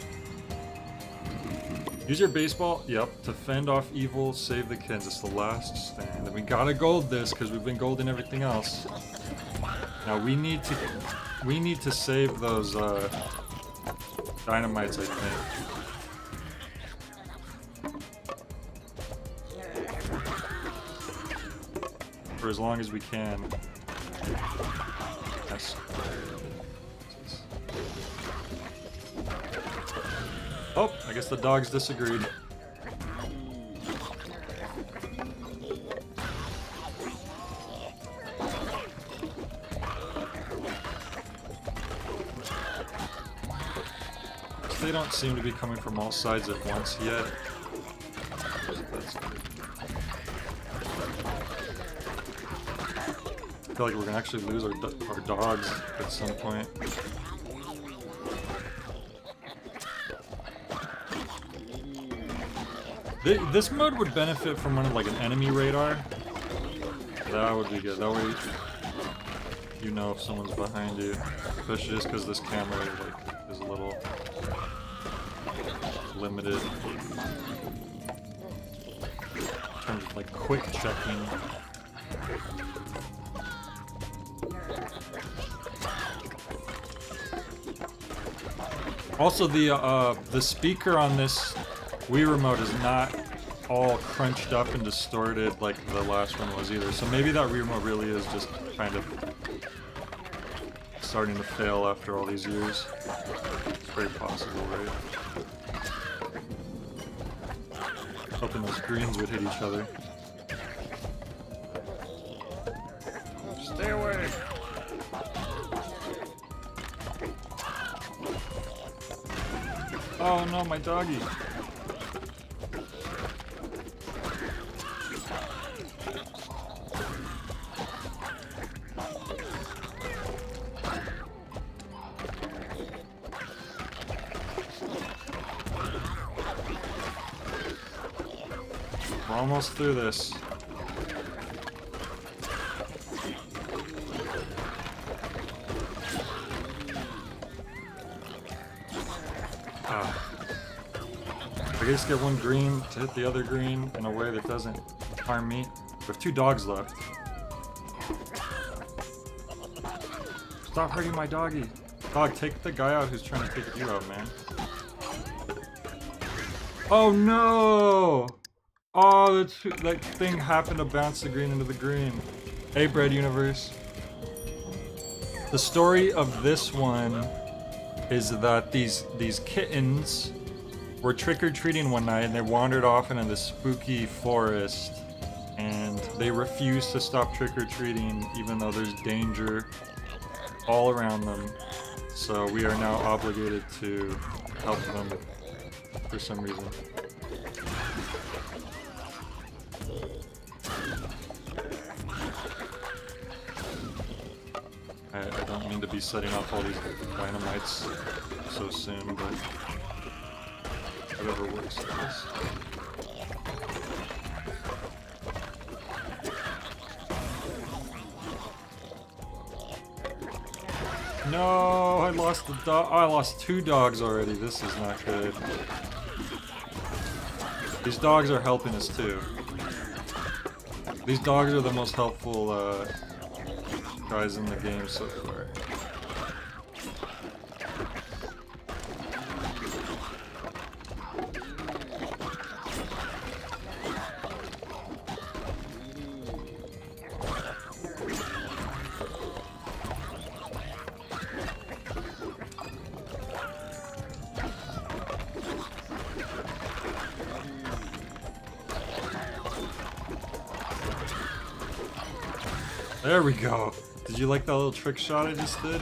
Use your baseball, yep, to fend off evil, save the kids. It's the last stand. And we gotta gold this, because we've been golding everything else. Now we need to save those, dynamites, I think. For as long as we can. Yes. Oh, I guess the dogs disagreed. They don't seem to be coming from all sides at once yet. That's good. I feel like we're gonna actually lose our dogs at some point. This mode would benefit from running like an enemy radar. That would be good. That way you know if someone's behind you. Especially just because this camera like is a little limited in terms of like quick checking. Also, the speaker on this Wii remote is not all crunched up and distorted like the last one was either. So maybe that Wii remote really is just kind of starting to fail after all these years. It's very possible, right? Hoping those greens would hit each other. Stay away! Oh no, my doggy! We're almost through this. If I can just get one green to hit the other green in a way that doesn't harm me. We have 2 dogs left. Stop hurting my doggy. Dog, take the guy out who's trying to take you out, man. Oh no! Oh, that thing happened to bounce the green into the green. Hey, Bread Universe. The story of this one is that these kittens were trick-or-treating one night and they wandered off into this spooky forest and they refused to stop trick-or-treating even though there's danger all around them. So we are now obligated to help them for some reason. I don't mean to be setting off all these dynamites so soon, but whatever works for this. No, I lost the dog. I lost 2 dogs already. This is not good. These dogs are helping us too. These dogs are the most helpful guys in the game so far. There we go. Did you like that little trick shot I just did?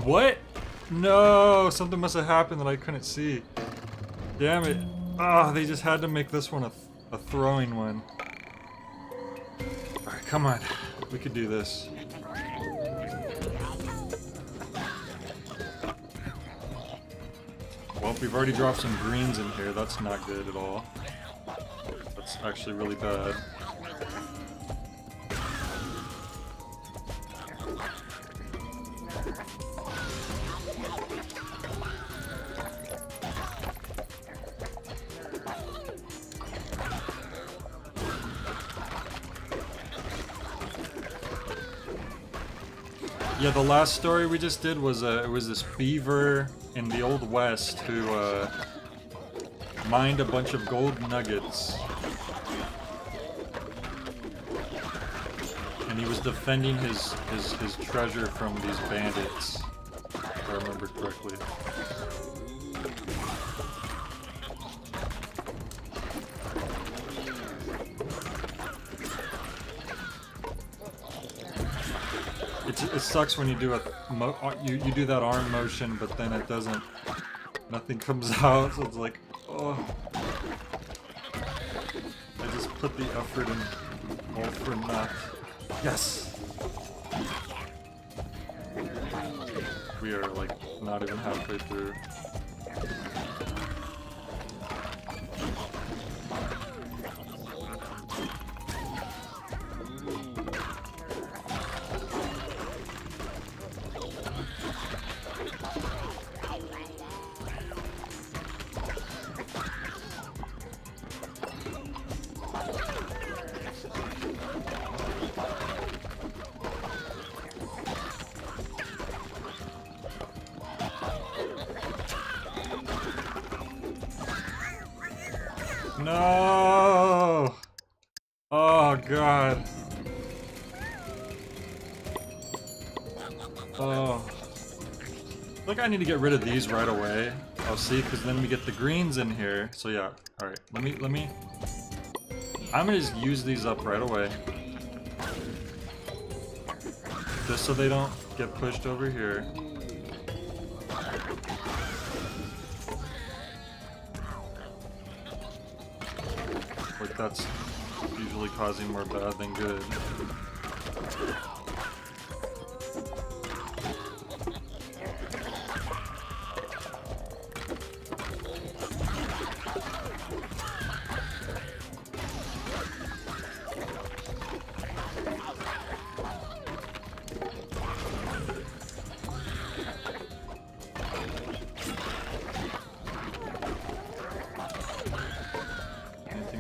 What? No, something must have happened that I couldn't see. Damn it. Ah, they just had to make this one a throwing one. Alright, come on. We could do this. Well, we've already dropped some greens in here. That's not good at all. That's actually really bad. Yeah, the last story we just did was it was this beaver in the Old West who mined a bunch of gold nuggets. And he was defending his treasure from these bandits, if I remember correctly. It sucks when you do you do that arm motion, but then it doesn't. Nothing comes out, so it's like, oh. I just put the effort in all for naught. Yes. We are like not even halfway through. No! Oh god. Oh. Look, I need to get rid of these right away. Oh, see, because then we get the greens in here. So yeah, alright, let me... I'm gonna just use these up right away. Just so they don't get pushed over here. Like, that's usually causing more bad than good.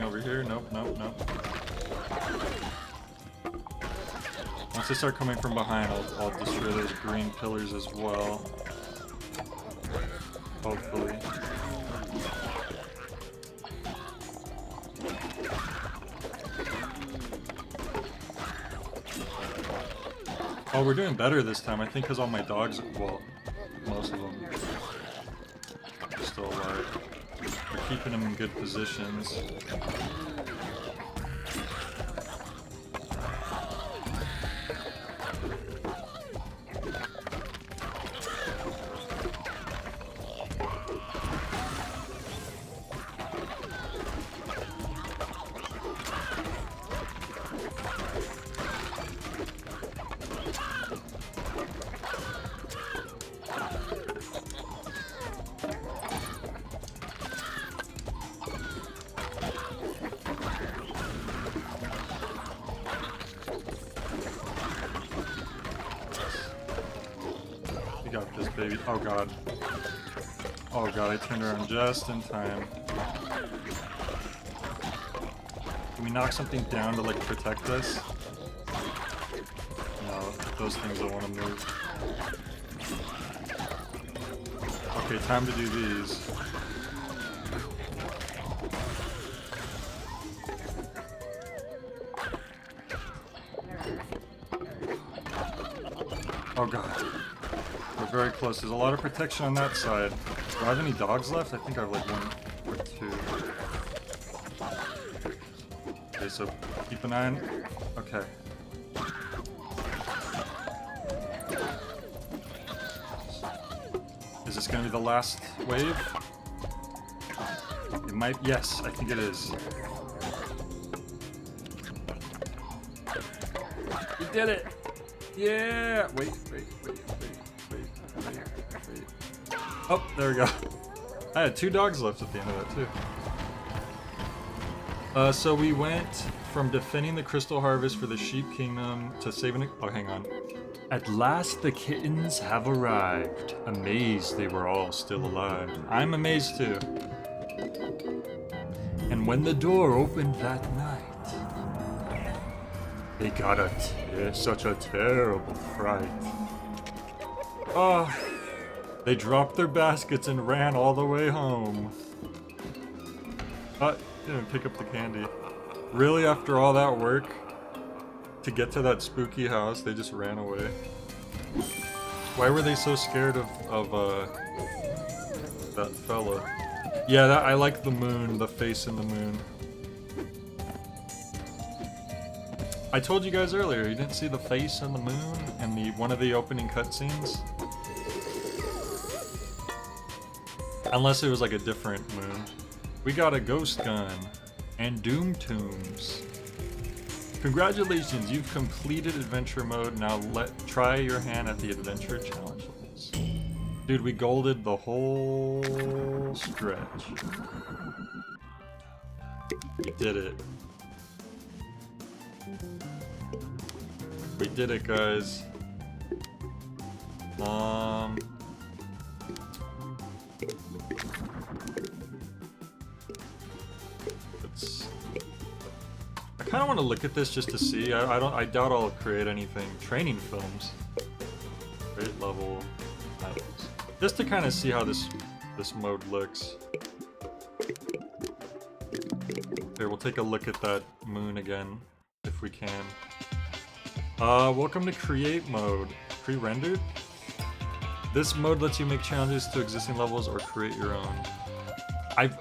Over here? Nope, nope, nope. Once they start coming from behind, I'll destroy those green pillars as well. Hopefully. Oh, we're doing better this time, I think, because all my dogs, well, most of them, are still alive. We're keeping them in good positions. Got this, baby. Oh god. Oh god, I turned around just in time. Can we knock something down to like protect us? No, those things don't want to move. Okay, time to do these. Oh god. We're very close. There's a lot of protection on that side. Do I have any dogs left? I think I have like one or two. Okay, so keep an eye on... Okay. Is this gonna be the last wave? It might... Yes, I think it is. We did it! Yeah! Wait. Oh, there we go. I had 2 dogs left at the end of that, too. So we went from defending the Crystal Harvest for the Sheep Kingdom to saving it. Oh, hang on. At last the kittens have arrived. Amazed they were all still alive. I'm amazed, too. And when the door opened that night, they got such a terrible fright. Oh. They dropped their baskets and ran all the way home. Didn't pick up the candy. Really, after all that work? To get to that spooky house, they just ran away. Why were they so scared of that fella? Yeah, I like the moon, the face in the moon. I told you guys earlier, you didn't see the face in the moon in one of the opening cutscenes? Unless it was like a different moon. We got a ghost gun and doom tombs. Congratulations, you've completed adventure mode. Now try your hand at the adventure challenge levels. Dude, we golded the whole stretch. We did it. We did it, guys. I kind of want to look at this just to see. I doubt I'll create anything. Training films. Great level medals. Just to kind of see how this mode looks. Here, we'll take a look at that moon again, if we can. Welcome to create mode. Pre-rendered? This mode lets you make challenges to existing levels or create your own. I've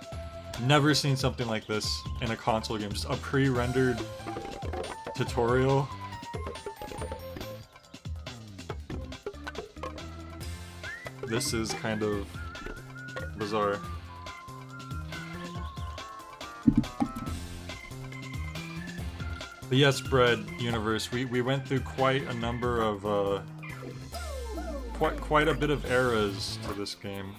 never seen something like this in a console game. Just a pre-rendered tutorial. This is kind of bizarre. The Yes Bread universe, we went through quite a number of quite a bit of eras to this game.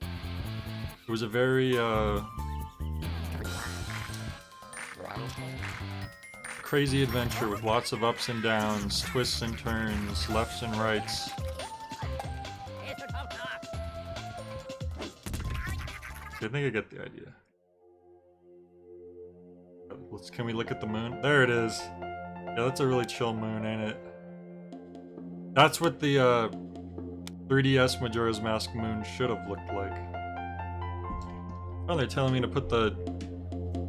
It was a very crazy adventure with lots of ups and downs, twists and turns, lefts and rights. I think I get the idea. Can we look at the moon? There it is. Yeah, that's a really chill moon, ain't it? That's what the 3DS Majora's Mask moon should have looked like. Oh, they're telling me to put the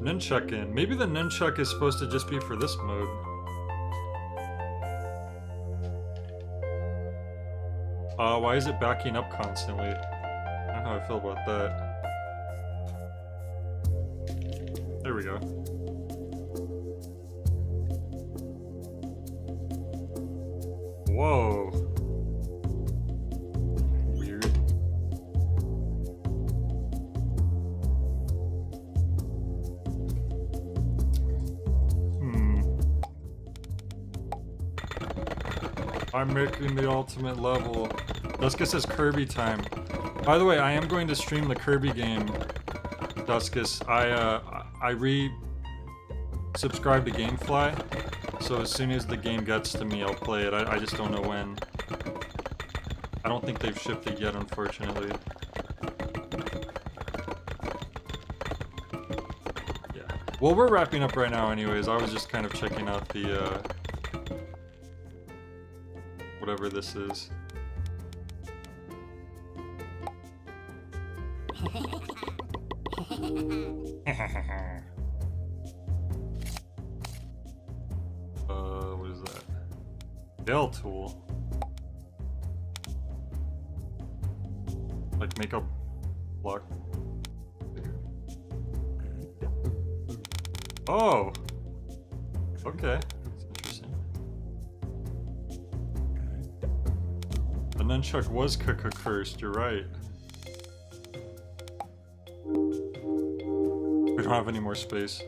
nunchuck in. Maybe the nunchuck is supposed to just be for this mode. Why is it backing up constantly? I don't know how I feel about that. There we go. Whoa. Weird. I'm making the ultimate level. Duskus says Kirby time. By the way, I am going to stream the Kirby game, Duskus. I re-subscribed to Gamefly, so as soon as the game gets to me, I'll play it. I just don't know when. I don't think they've shipped it yet, unfortunately. Yeah. Well, we're wrapping up right now anyways. I was just kind of checking out the, whatever this is. What is that? Scale tool. Like make a block. Oh! Okay. That's interesting. The nunchuck was cursed, you're right. We don't have any more space.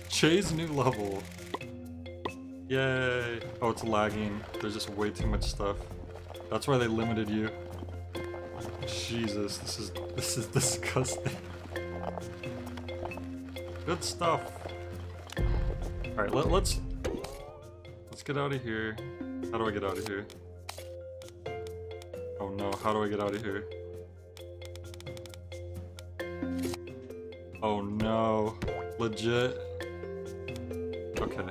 Jay's new level. Yay. Oh, it's lagging. There's just way too much stuff. That's why they limited you. Jesus, this is disgusting. Good stuff. Alright, let's get out of here. How do I get out of here? Oh no, how do I get out of here? Oh no. Legit. Okay.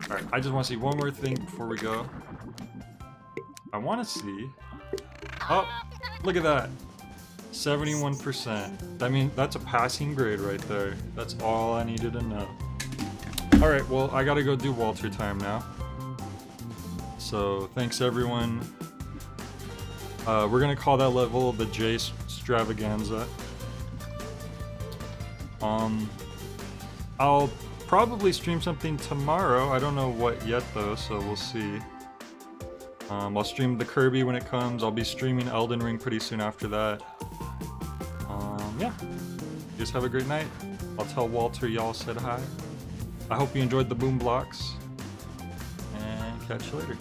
Alright, I just want to see one more thing before we go. I want to see... Oh! Look at that! 71%. I mean, that's a passing grade right there. That's all I needed to know. Alright, well, I gotta go do Walter time now. So, thanks everyone. We're gonna call that level the J Stravaganza. I'll probably stream something tomorrow. I don't know what yet though, so we'll see. I'll stream the Kirby when it comes. I'll be streaming Elden Ring pretty soon after that. Yeah. You just have a great night. I'll tell Walter y'all said hi. I hope you enjoyed the boom blocks. And catch you later.